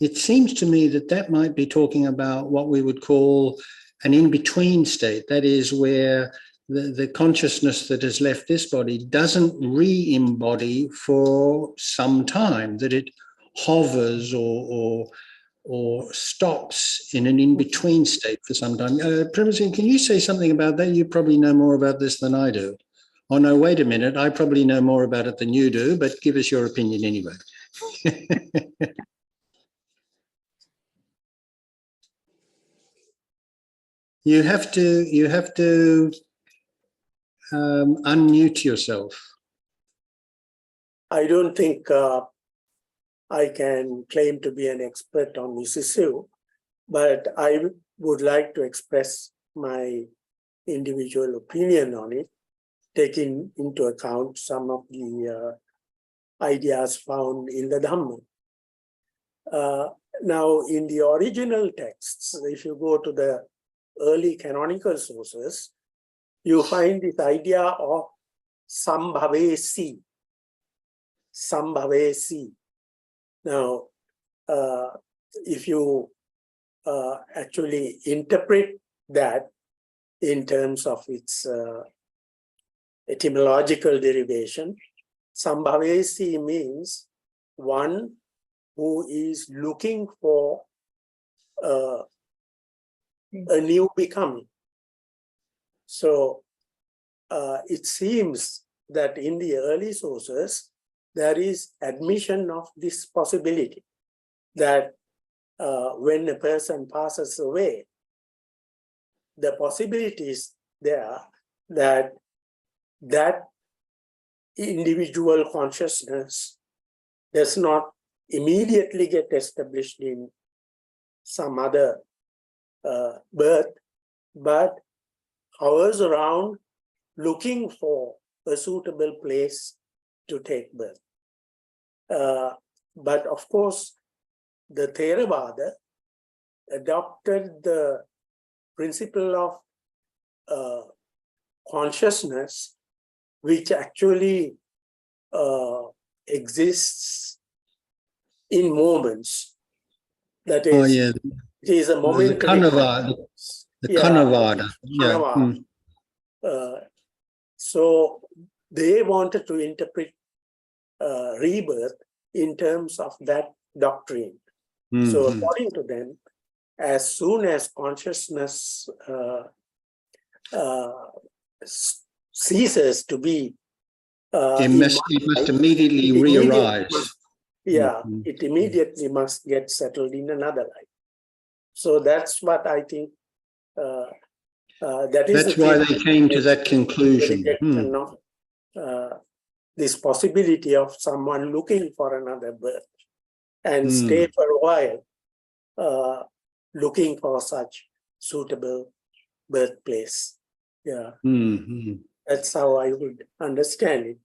It seems to me that that might be talking about what we would call an in-between state. That is where the consciousness that has left this body doesn't re-embody for some time, that it hovers or stops in an in-between state for some time. Premasiri, can you say something about that? You probably know more about this than I do. Oh, no, wait a minute. I probably know more about it than you do, but give us your opinion anyway. You have to unmute yourself. I don't think I can claim to be an expert on this issue, but I would like to express my individual opinion on it, taking into account some of the ideas found in the Dhamma. Now, in the original texts, if you go to the early canonical sources, you find this idea of sambhavesi. Sambhavesi. Now, if you actually interpret that in terms of its etymological derivation, sambhavesi means one who is looking for a new becoming. So it seems that in the early sources, there is admission of this possibility that when a person passes away, the possibility is there that that individual consciousness does not immediately get established in some other birth, but hovers around looking for a suitable place to take birth. But of course, the Theravada adopted the principle of consciousness, which actually exists in moments. That is, it is a momentary. The Kanavada. Yeah. So they wanted to interpret rebirth in terms of that doctrine. So according to them, as soon as consciousness ceases to be. It must immediately re-arise. It immediately must get settled in another life. So that's what I think. That's why they came to that conclusion. Of, this possibility of someone looking for another birth and stay for a while, looking for such suitable birthplace. Yeah, that's how I would understand it.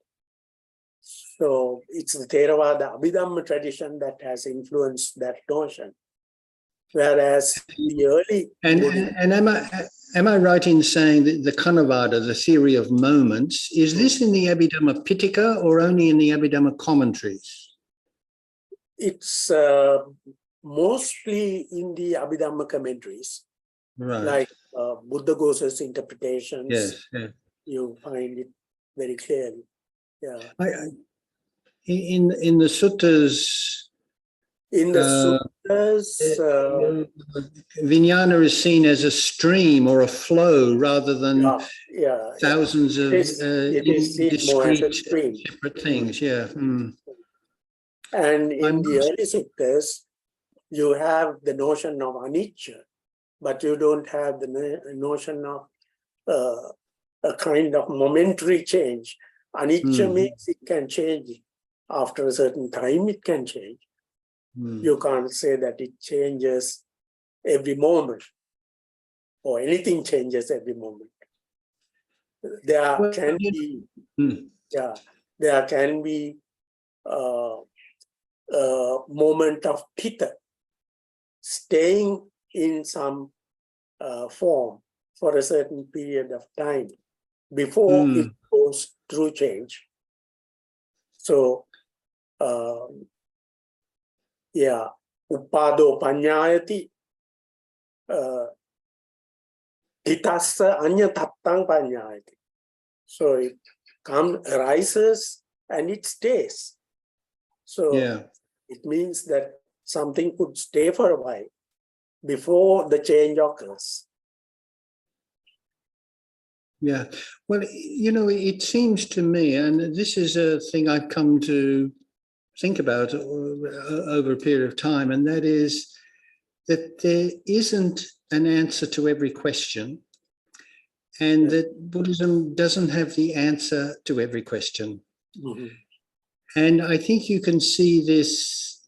So it's the Theravada Abhidhamma tradition that has influenced that notion. Whereas the early and am I right in saying that the Kanavada, the theory of moments, is this in the Abhidhamma Pitaka or only in the Abhidhamma commentaries? It's mostly in the Abhidhamma commentaries, right? Like Buddha Ghosa's interpretations. Yes, you find it very clearly. Yeah. In the suttas. In the sutras, Vijnana is seen as a stream or a flow rather than thousands of discrete, separate things. Yeah. And in the early suttas, you have the notion of anicca, but you don't have the notion of a kind of momentary change. Anicca means it can change after a certain time. It can change. You can't say that it changes every moment or anything changes every moment. There can be a moment of pitta, staying in some form for a certain period of time before it goes through change. So, uppado panyayati, titassa anya tattang panyayati. So it arises and it stays. So it means that something could stay for a while before the change occurs. Yeah, well, it seems to me, and this is a thing I've come to think about over a period of time, and that is that there isn't an answer to every question, and that Buddhism doesn't have the answer to every question. And I think you can see this,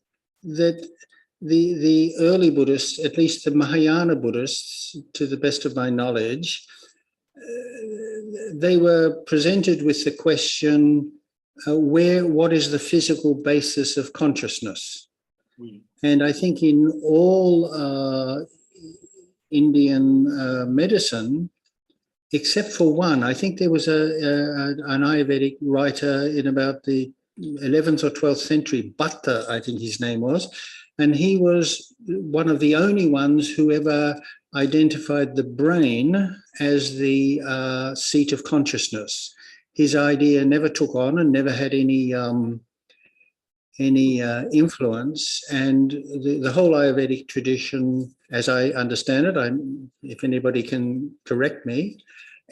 that the early Buddhists, at least the Mahayana Buddhists, to the best of my knowledge, they were presented with the question, what is the physical basis of consciousness? And I think in all Indian medicine, except for one, I think there was an Ayurvedic writer in about the 11th or 12th century, Bhatta, I think his name was, and he was one of the only ones who ever identified the brain as the seat of consciousness. His idea never took on and never had any influence, and the whole Ayurvedic tradition, as I understand it, if anybody can correct me,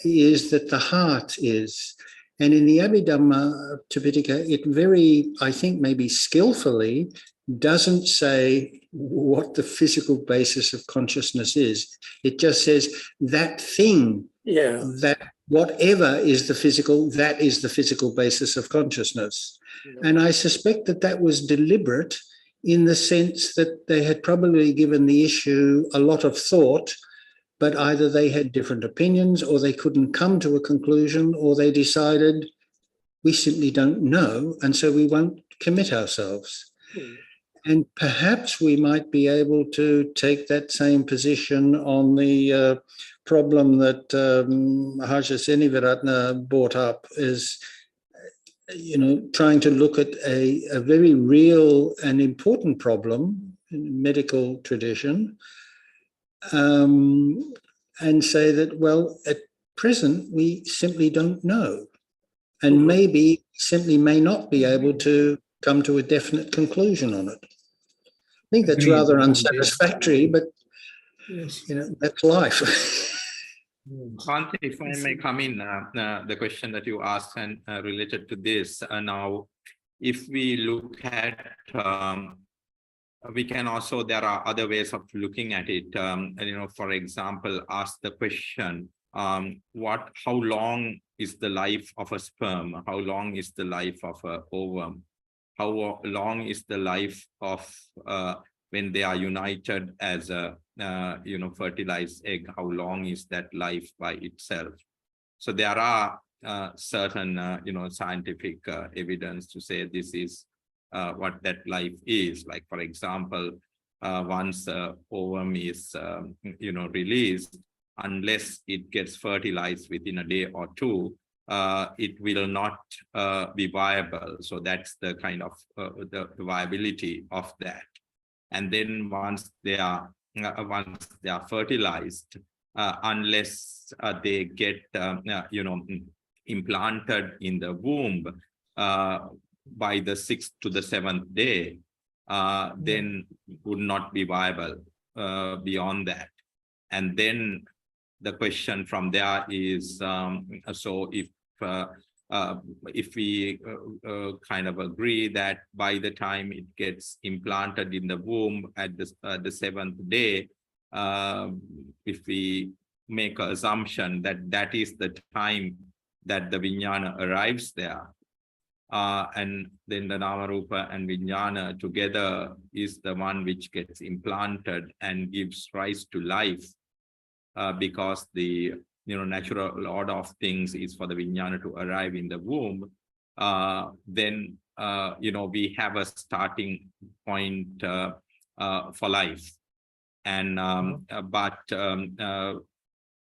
is that the heart is. And in the Abhidhamma Tipitaka, it very, I think maybe skillfully, doesn't say what the physical basis of consciousness is. It just says that thing, that whatever is the physical, that is the physical basis of consciousness. And I suspect that that was deliberate in the sense that they had probably given the issue a lot of thought, but either they had different opinions or they couldn't come to a conclusion, or they decided we simply don't know, and so we won't commit ourselves. And perhaps we might be able to take that same position on the problem that Maharja Seniviratna brought up, is, trying to look at a very real and important problem in medical tradition, and say that, well, at present, we simply don't know. And maybe simply may not be able to come to a definite conclusion on it. I think that's rather unsatisfactory, but that's life. Bhante, if I may come in, the question that you asked and related to this, now, if we look at, we can also, there are other ways of looking at it. For example, ask the question, how long is the life of a sperm? How long is the life of an ovum? How long is the life of when they are united as a fertilized egg? How long is that life by itself? So there are certain scientific evidence to say this is what that life is. Like, for example, once the ovum is released, unless it gets fertilized within a day or two, it will not be viable. So that's the kind of the viability of that. And then once they are fertilized, unless they get implanted in the womb by the 6th to the 7th day, then would not be viable beyond that. And then the question from there is, so if we kind of agree that by the time it gets implanted in the womb at the 7th day, if we make an assumption that that is the time that the Vijnana arrives there, and then the Nama Rupa and Vijnana together is the one which gets implanted and gives rise to life, because the natural order of things is for the Vijnana to arrive in the womb, then we have a starting point for life. And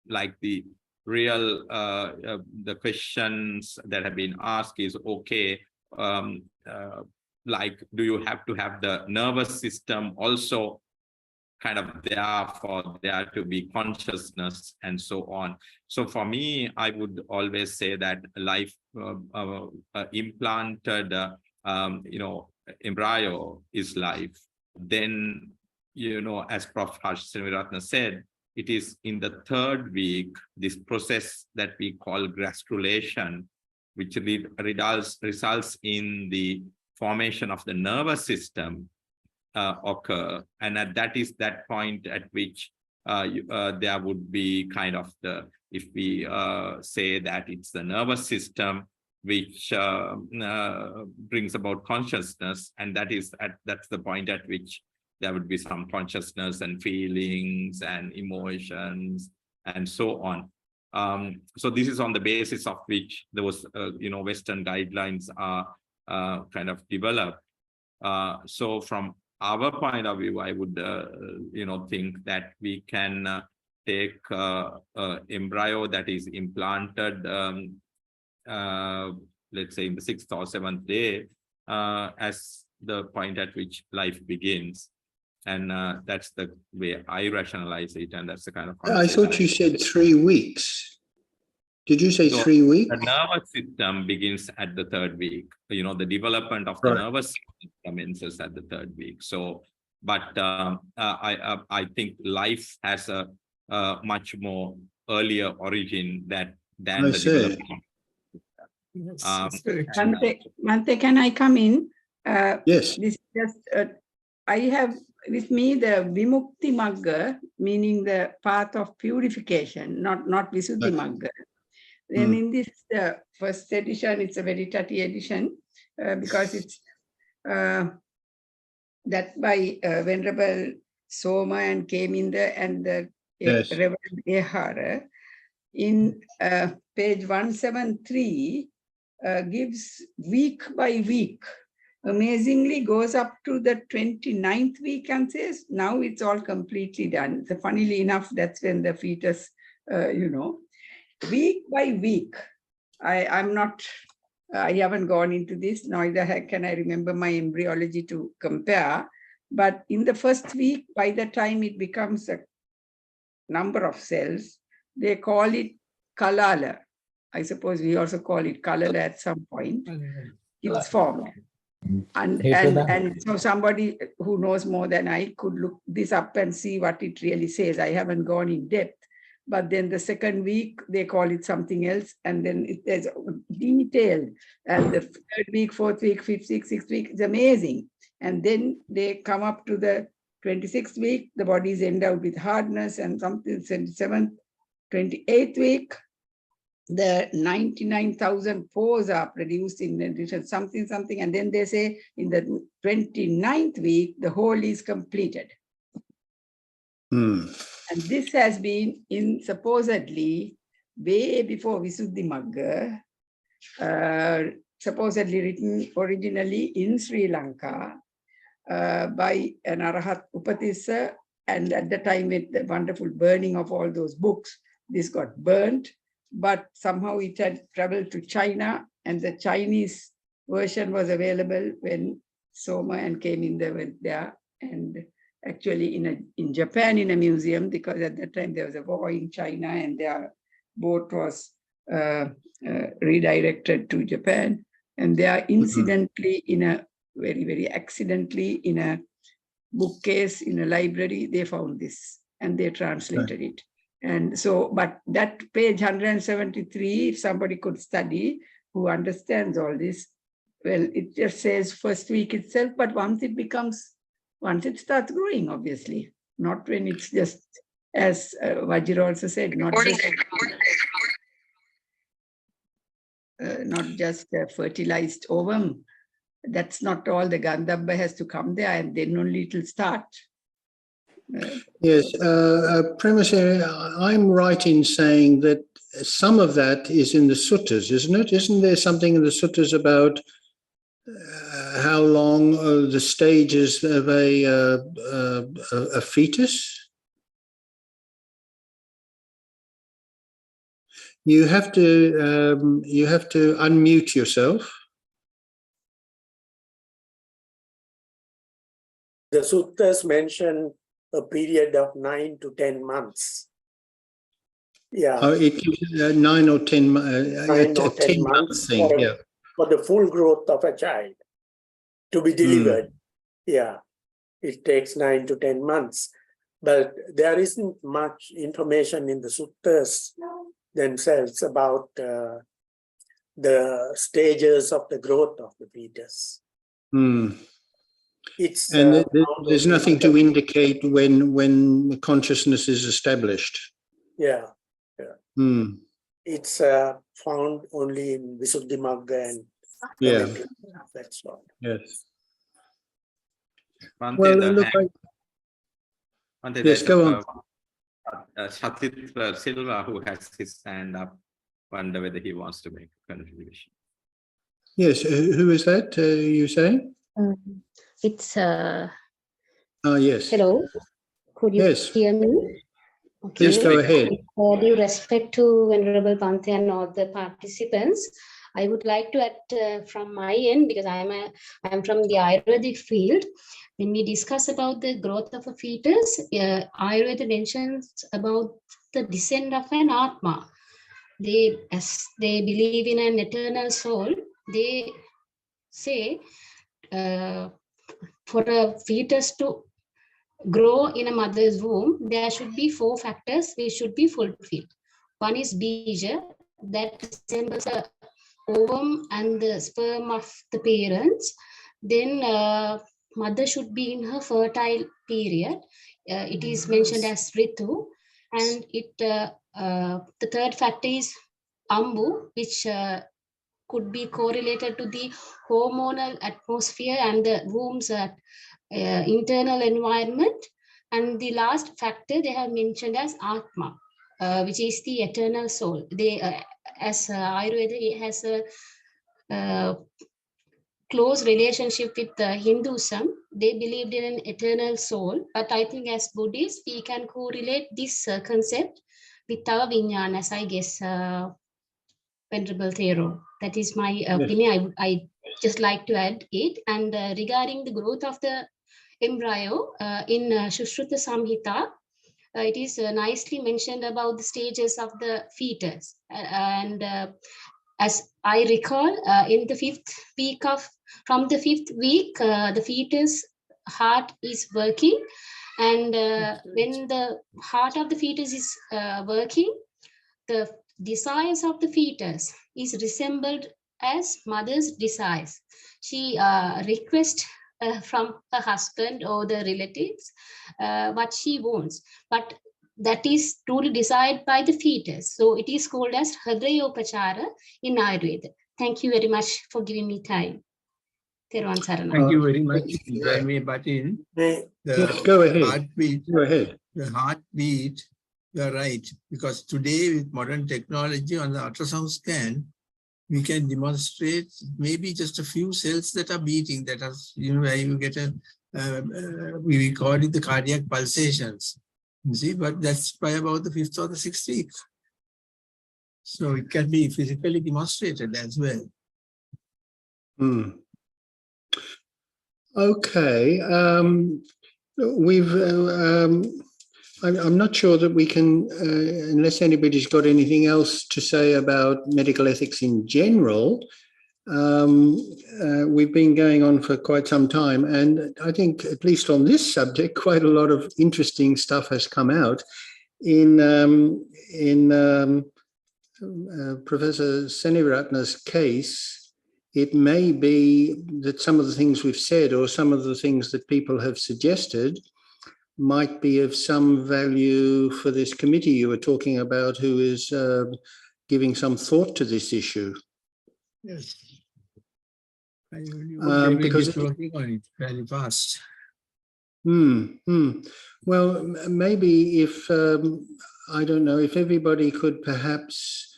like the real the questions that have been asked is, okay, like, do you have to have the nervous system also kind of there for there to be consciousness and so on? So for me, I would always say that life implanted embryo is life. Then as Prof. Harsh Sriviratna said, it is in the 3rd week, this process that we call gastrulation, which results in the formation of the nervous system, occur. And that is that point at which there would be kind of if we say that it's the nervous system which brings about consciousness, and that's the point at which there would be some consciousness and feelings and emotions and so on. So this is on the basis of which those Western guidelines are kind of developed. So from our point of view, I would think that we can take embryo that is implanted, let's say in the 6th or 7th day, as the point at which life begins. And that's the way I rationalize it, and that's the kind of I thought you said 3 weeks. Did you say 3 weeks? The nervous system begins at the 3rd week. The development of the nervous system commences at the 3rd week. So, but I think life has a much more earlier origin than the development. Bhante, can I come in? Yes. This is just I have with me the Vimukti Magga, meaning the path of purification, not Visuddhi Magga. Then in this first edition, it's a very tatty edition because it's that by Venerable Soma and Keminder and the Reverend Ehara. In page 173, gives week by week. Amazingly goes up to the 29th week and says, now it's all completely done. So funnily enough, that's when the fetus, week by week. I haven't gone into this, neither can I remember my embryology to compare. But in the first week, by the time it becomes a number of cells, they call it kalala. I suppose we also call it kalala at some point. It's formed. And so somebody who knows more than I could look this up and see what it really says. I haven't gone in depth, but then the second week they call it something else, and then there's detailed, and the third week, fourth week, fifth week, sixth week, it's amazing. And then they come up to the 26th week, the bodies end out with hardness and something. 27th, 28th week, the 99,000 pores are produced in addition, something, and then they say in the 29th week, the whole is completed. And this has been in supposedly way before Visuddhimagga, supposedly written originally in Sri Lanka by an Arahat Upatissa, and at the time with the wonderful burning of all those books, this got burnt, but somehow it had traveled to China, and the Chinese version was available when Soma and came in there, went there, and actually in Japan in a museum, because at that time there was a war in China and their boat was redirected to Japan, and they are incidentally in a very accidentally in a bookcase in a library, they found this and they translated it. And so, but that page 173, if somebody could study, who understands all this, well, it just says first week itself, but once it starts growing, obviously, not when it's just, as Vajra also said, not just a fertilized ovum. That's not all. The Gandhabba has to come there, and then only it will start. Yes, Premise, I'm right in saying that some of that is in the suttas, isn't it? Isn't there something in the suttas about how long the stages of a fetus? You have to unmute yourself. The suttas mention a period of 9 to 10 months. Yeah. Oh, it gives 9 or 10, 9 or 10 months thing, for the full growth of a child to be delivered. Yeah, it takes 9 to 10 months. But there isn't much information in the suttas themselves about the stages of the growth of the fetus. It's there's nothing to indicate when the consciousness is established. Yeah. It's found only in Visuddhimagga and that's all. Yes. Yes, go on. Shatitra Silva, who has his hand up, wonder whether he wants to make a contribution. Yes, who is that you saying? It's yes. Hello, could you hear me? Okay. Please go ahead. With due respect to Venerable Bhante and all the participants, I would like to add from my end, because I am from the Ayurvedic field. When we discuss about the growth of a fetus, Ayurveda mentions about the descent of an Atma. As they believe in an eternal soul, they say for a fetus to grow in a mother's womb, there should be 4 factors which should be fulfilled. One is bija, that resembles the ovum and the sperm of the parents. Then mother should be in her fertile period. It is mentioned as ritu, and the third factor is ambu, which could be correlated to the hormonal atmosphere and the womb's internal environment. And the last factor they have mentioned as Atma, which is the eternal soul. They, as Ayurveda has a close relationship with Hinduism, they believed in an eternal soul. But I think as Buddhists, we can correlate this concept with our Vijnanas, I guess, Venerable Thero. That is my opinion. I just like to add it. And regarding the growth of the embryo, in Sushruta Samhita, it is nicely mentioned about the stages of the fetus. And as I recall, in the 5th week from the 5th week, the fetus heart is working, And when the heart of the fetus is working, the desires of the fetus is resembled as mother's desires. She requests from her husband or the relatives what she wants, but that is truly desired by the fetus. So it is called as Hridayopachara in Ayurveda. Thank you very much for giving me time. Thank you very much. If I may butt in. Yes, go ahead. Heartbeat, Go ahead. the heartbeat, you're right. Because today with modern technology on the ultrasound scan, we can demonstrate maybe just a few cells that are beating, that are, where you get a, we call it the cardiac pulsations. You see, but that's by about the 5th or the 6th week. So it can be physically demonstrated as well. Okay. I'm not sure that we can, unless anybody's got anything else to say about medical ethics in general. We've been going on for quite some time, and I think, at least on this subject, quite a lot of interesting stuff has come out. In Professor Senivaratna's case, it may be that some of the things we've said or some of the things that people have suggested might be of some value for this committee you were talking about, who is giving some thought to this issue. Yes. Because working on it very fast. Well, maybe if, I don't know, if everybody could perhaps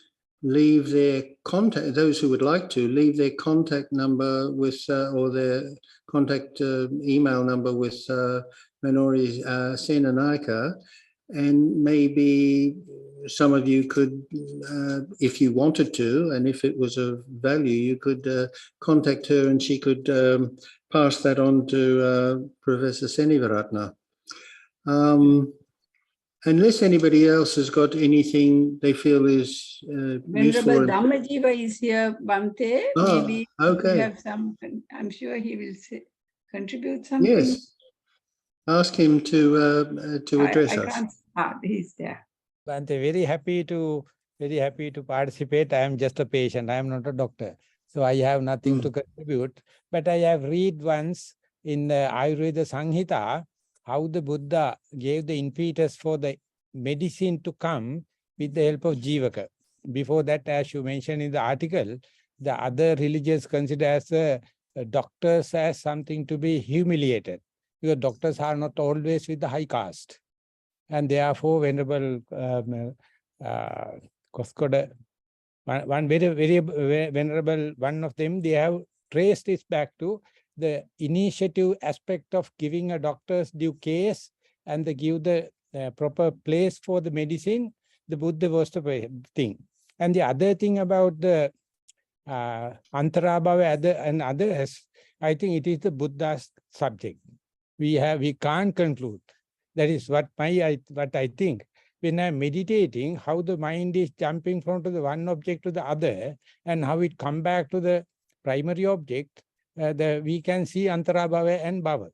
leave their contact, those who would like to, leave their contact number with, or their contact email number with Manori Senanaika, and maybe some of you could, if you wanted to, and if it was of value, you could contact her and she could pass that on to Professor Senivaratna. Unless anybody else has got anything they feel is useful. Venerable Dhammajiva is here, Bhante. Maybe okay. you have some, I'm sure he will contribute something. Yes. Ask him to address us. He's there. I'm very happy to participate. I am just a patient. I am not a doctor, so I have nothing to contribute. But I have read once in the Ayurveda Sanghita how the Buddha gave the impetus for the medicine to come with the help of Jivaka. Before that, as you mentioned in the article, the other religions consider as doctors as something to be humiliated, because doctors are not always with the high caste. And therefore, Venerable Koskoda, one very venerable one of them, they have traced this back to the initiative aspect of giving a doctor's due case and they give the proper place for the medicine. The Buddha was the thing. And the other thing about the Antarabhava and others, I think it is the Buddha's subject. We can't conclude. That is what I think. When I'm meditating, how the mind is jumping from the one object to the other and how it come back to the primary object, we can see Antarabhava and Bhava.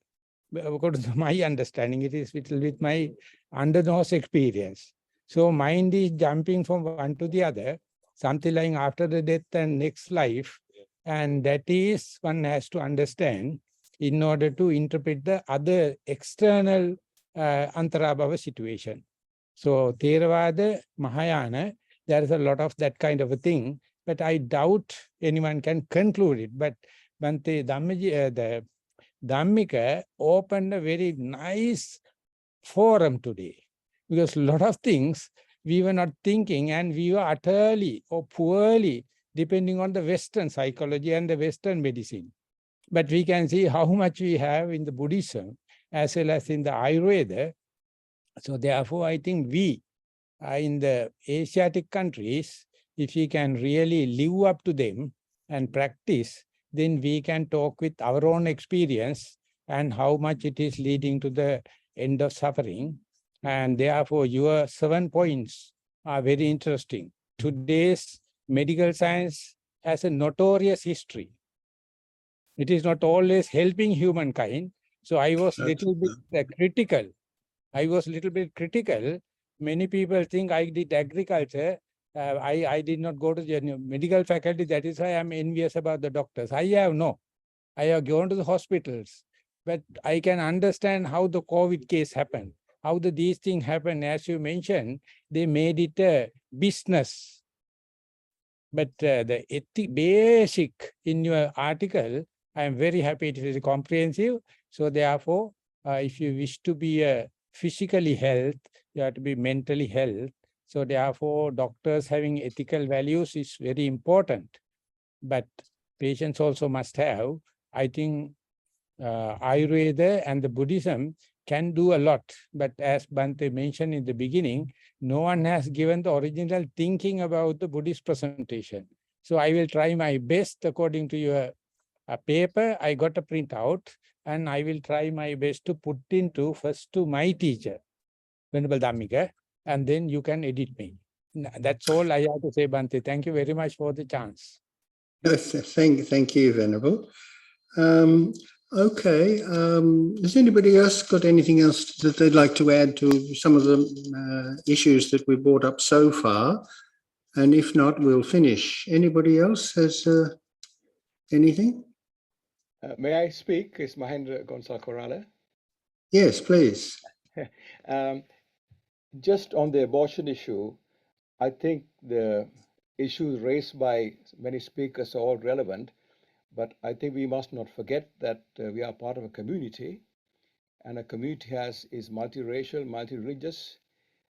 According to my understanding, it is with my under-nose experience. So mind is jumping from one to the other, something like after the death and next life. And that is one has to understand in order to interpret the other external Antarabhava situation. So Theravada, Mahayana, there is a lot of that kind of a thing, but I doubt anyone can conclude it. But Bhante the Dhammika opened a very nice forum today, because a lot of things we were not thinking and we were utterly or poorly depending on the Western psychology and the Western medicine. But we can see how much we have in the Buddhism as well as in the Ayurveda. So therefore, I think we in the Asiatic countries, if we can really live up to them and practice, then we can talk with our own experience and how much it is leading to the end of suffering. And therefore, your 7 points are very interesting. Today's medical science has a notorious history. It is not always helping humankind. So I was a little bit critical I was a little bit critical. Many people think I did agriculture. I did not go to the medical faculty. That is why I'm envious about the doctors. I have gone to the hospitals, but I can understand how the COVID case happened, how these things happen. As you mentioned, they made it a business. But the basic in your article, I am very happy it is comprehensive. So therefore, if you wish to be physically health, you have to be mentally health. So therefore, doctors having ethical values is very important. But patients also must have, I think, Ayurveda and the Buddhism can do a lot. But as Bhante mentioned in the beginning, no one has given the original thinking about the Buddhist presentation. So I will try my best according to your paper. I got a printout, and I will try my best to put into first to my teacher, Venerable Dhammika, and then you can edit me. That's all I have to say, Bhante. Thank you very much for the chance. Yes, thank you, Venerable. Okay, has anybody else got anything else that they'd like to add to some of the issues that we brought up so far? And if not, we'll finish. Anybody else has anything? May I speak? Is Mahendra Gonzalez Corrales? Yes, please. Just on the abortion issue, I think the issues raised by many speakers are all relevant, but I think we must not forget that we are part of a community, and a community is multiracial, multi-religious,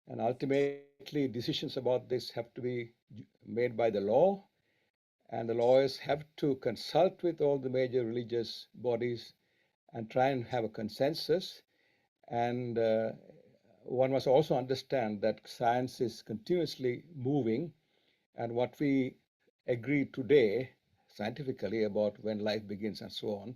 and ultimately decisions about this have to be made by the law, and the lawyers have to consult with all the major religious bodies and try and have a consensus. And one must also understand that science is continuously moving, and what we agree today scientifically about when life begins and so on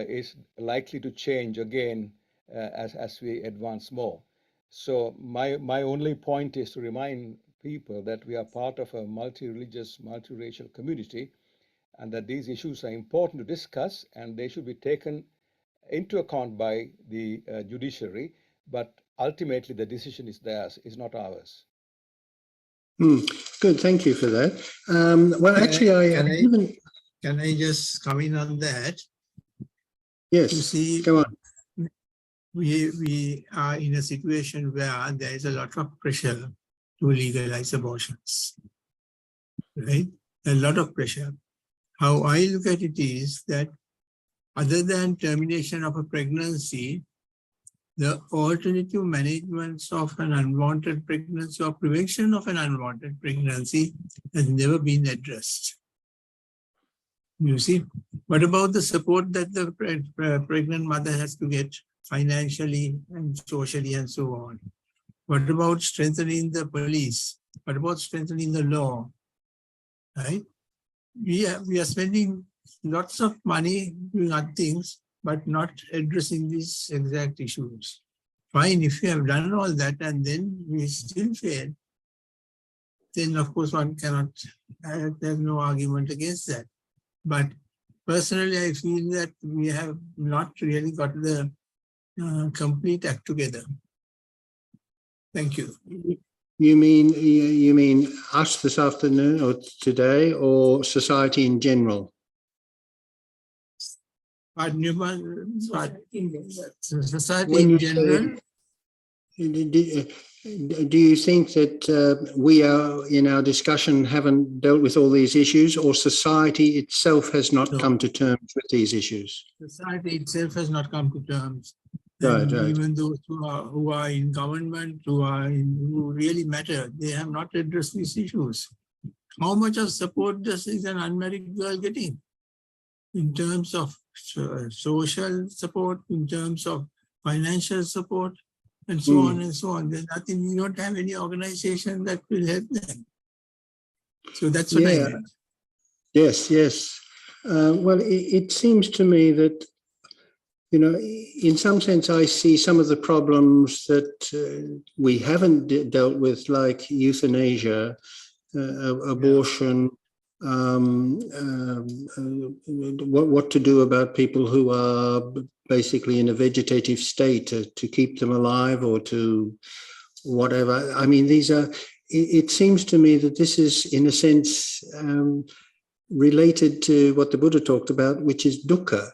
is likely to change again as we advance more. So my only point is to remind people that we are part of a multi-religious, multiracial community, and that these issues are important to discuss, and they should be taken into account by the judiciary, but ultimately the decision is theirs, is not ours. Good, thank you for that. Well, actually, can I just come in on that? Yes, you see, go on. We are in a situation where there is a lot of pressure to legalize abortions, right? A lot of pressure. How I look at it is that other than termination of a pregnancy, the alternative managements of an unwanted pregnancy or prevention of an unwanted pregnancy has never been addressed. You see, what about the support that the pregnant mother has to get financially and socially and so on? What about strengthening the police? What about strengthening the law? Right? We are spending lots of money doing other things, but not addressing these exact issues. Fine, if we have done all that and then we still fail, then of course one cannot, there's no argument against that. But personally, I feel that we have not really got the complete act together. Thank you. You mean us this afternoon or today, or society in general? Society in general. Do you think that we are, in our discussion, haven't dealt with all these issues, or society itself has not come to terms with these issues? Society itself has not come to terms. Right. Even those who are in government, who really matter, they have not addressed these issues. How much of support is an unmarried girl getting? In terms of social support, in terms of financial support, and so on and so on. There's nothing, we don't have any organization that will help them. So that's what I meant. Yes. Well, it seems to me that, you know, in some sense, I see some of the problems that we haven't dealt with, like euthanasia, abortion, what to do about people who are basically in a vegetative state, to keep them alive or to whatever. I mean, these are, it seems to me that this is in a sense related to what the Buddha talked about, which is dukkha,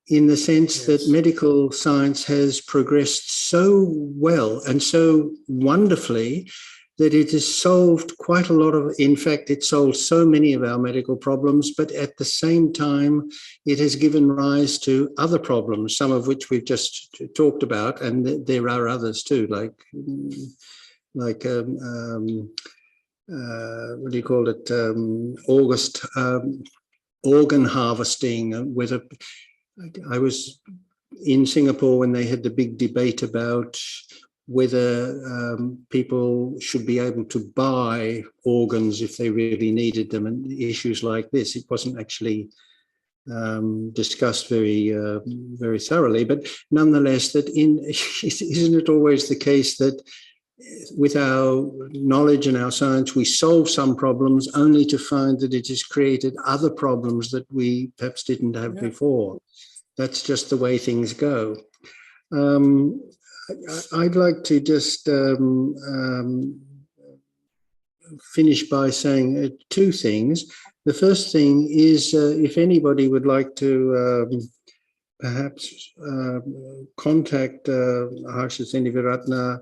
in the sense that medical science has progressed so well and so wonderfully that it has solved quite a lot of, in fact, it solved so many of our medical problems, but at the same time, it has given rise to other problems, some of which we've just talked about, and there are others too, like what do you call it, organ harvesting, whether I was in Singapore when they had the big debate about whether people should be able to buy organs if they really needed them, and issues like this. It wasn't actually discussed very thoroughly, but nonetheless, that isn't it always the case that with our knowledge and our science, we solve some problems only to find that it has created other problems that we perhaps didn't have before. That's just the way things go. I'd like to just finish by saying two things. The first thing is if anybody would like to perhaps contact Harsha Seniviratna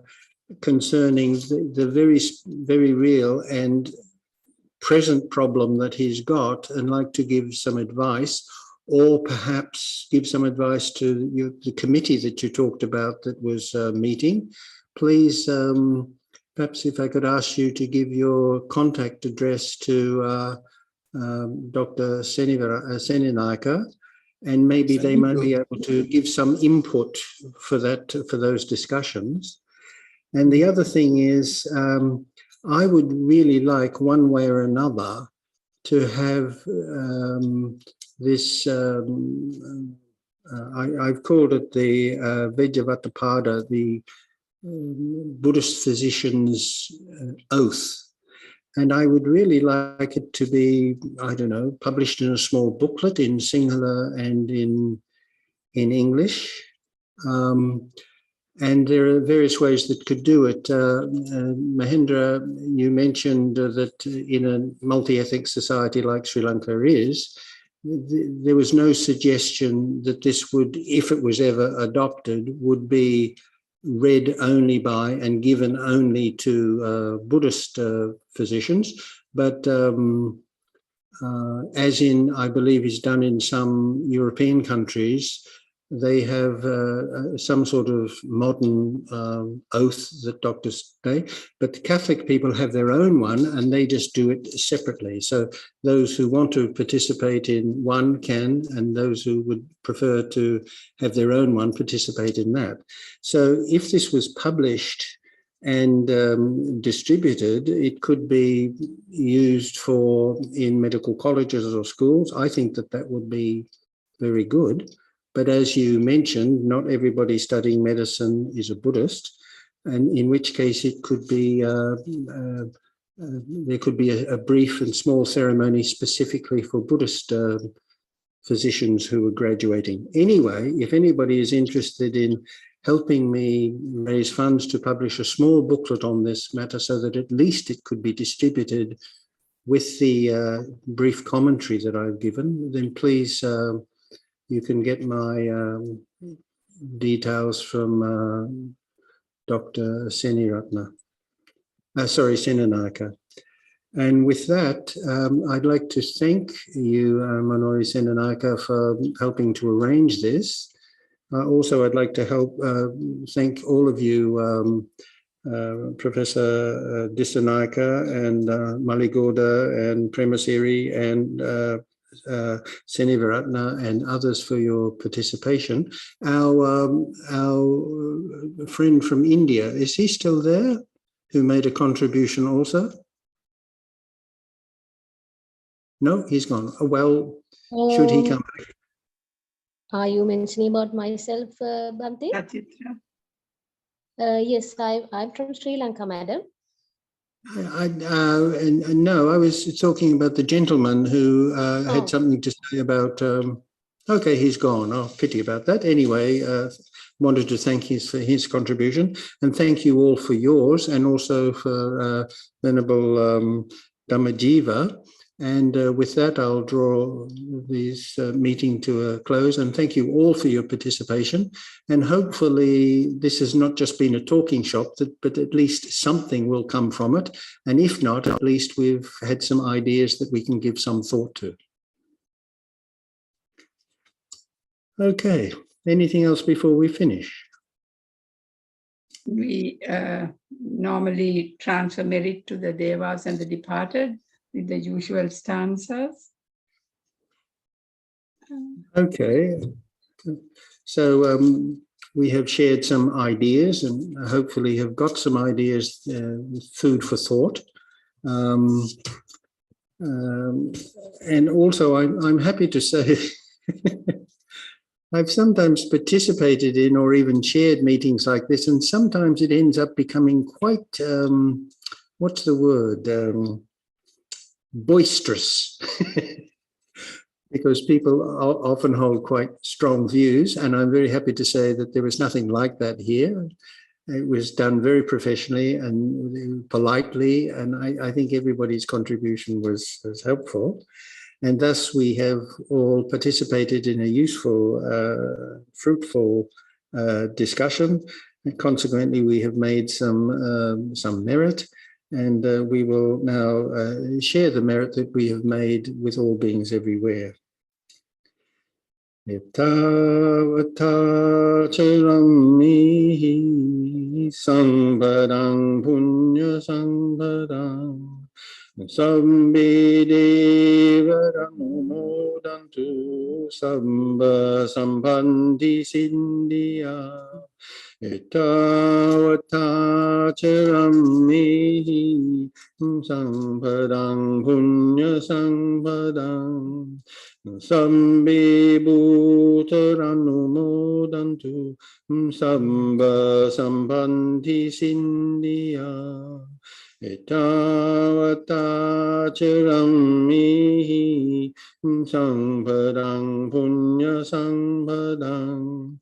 concerning the very real and present problem that he's got, and like to give some advice, or perhaps give some advice to the committee that you talked about that was meeting, please, perhaps if I could ask you to give your contact address to Dr. Seninaika, and maybe they might be able to give some input for those discussions. And the other thing is, I would really like, one way or another, to have this, I've called it the Vajjavatapada, the Buddhist physician's oath. And I would really like it to be, I don't know, published in a small booklet in Sinhala and in English. And there are various ways that could do it. Mahendra, you mentioned that in a multi-ethnic society like Sri Lanka is, there was no suggestion that this would, if it was ever adopted, would be read only by and given only to Buddhist physicians, but as in, I believe, is done in some European countries, they have some sort of modern oath that doctors say, but the Catholic people have their own one and they just do it separately. So those who want to participate in one can, and those who would prefer to have their own one participate in that. So if this was published and distributed, it could be used in medical colleges or schools. I think that would be very good. But as you mentioned, not everybody studying medicine is a Buddhist, and in which case it could be, there could be a brief and small ceremony specifically for Buddhist physicians who are graduating. Anyway, if anybody is interested in helping me raise funds to publish a small booklet on this matter so that at least it could be distributed with the brief commentary that I've given, then please, you can get my details from Dr. Seninaika. And with that, I'd like to thank you, Manori Seninaika, for helping to arrange this. Also, I'd like to thank all of you, Professor Dissanayaka and Maligoda and Premasiri and Seniviratna and others for your participation. Our friend from India, is he still there, who made a contribution also? No, he's gone. Well, should he come back? Are you mentioning about myself, Bhante? Yes, I'm from Sri Lanka, madam. No, I was talking about the gentleman who had something to say about. Okay, he's gone. Oh, pity about that. Anyway, wanted to thank him for his contribution, and thank you all for yours, and also for Venerable Dhammajiva. And with that, I'll draw this meeting to a close. And thank you all for your participation. And hopefully this has not just been a talking shop, but at least something will come from it. And if not, at least we've had some ideas that we can give some thought to. Okay, anything else before we finish? We normally transfer merit to the devas and the departed with the usual stanzas. Okay, so we have shared some ideas and hopefully have got some ideas, food for thought. And also I'm happy to say I've sometimes participated in or even chaired meetings like this, and sometimes it ends up becoming quite, what's the word, boisterous, because people often hold quite strong views, and I'm very happy to say that there was nothing like that here. It was done very professionally and politely, and I think everybody's contribution was helpful. And thus we have all participated in a useful, fruitful discussion. And consequently, we have made some merit, and we will now share the merit that we have made with all beings everywhere. Etavata charamihi sampadang punya sampadang Sabbe devaram modantu sabba sampandi sindhya etavata charamihi sampadang punya sampadang Sabbe bhutarannu modantu sabba sampandi sindhya Etavata charamihi sampadang punya sampadang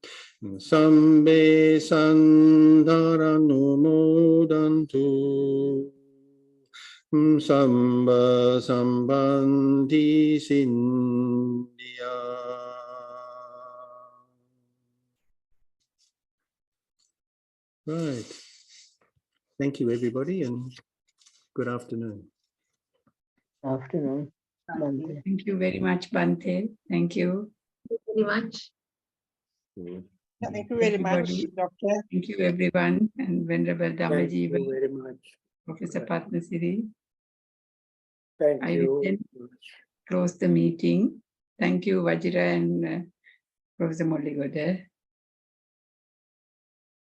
Sambe sandharanu modantu Samba sambandhi sindhya. Right. Thank you, everybody, and good afternoon. Afternoon. Thank you very much, Bhante. Thank you. Thank you very much. Thank you very much, Doctor. Thank you, everyone, and Venerable Dhammajiva. Thank you very much. Professor Padmasiri. Thank I you. will then close the meeting. Thank you, Vajira and Professor Molligoda.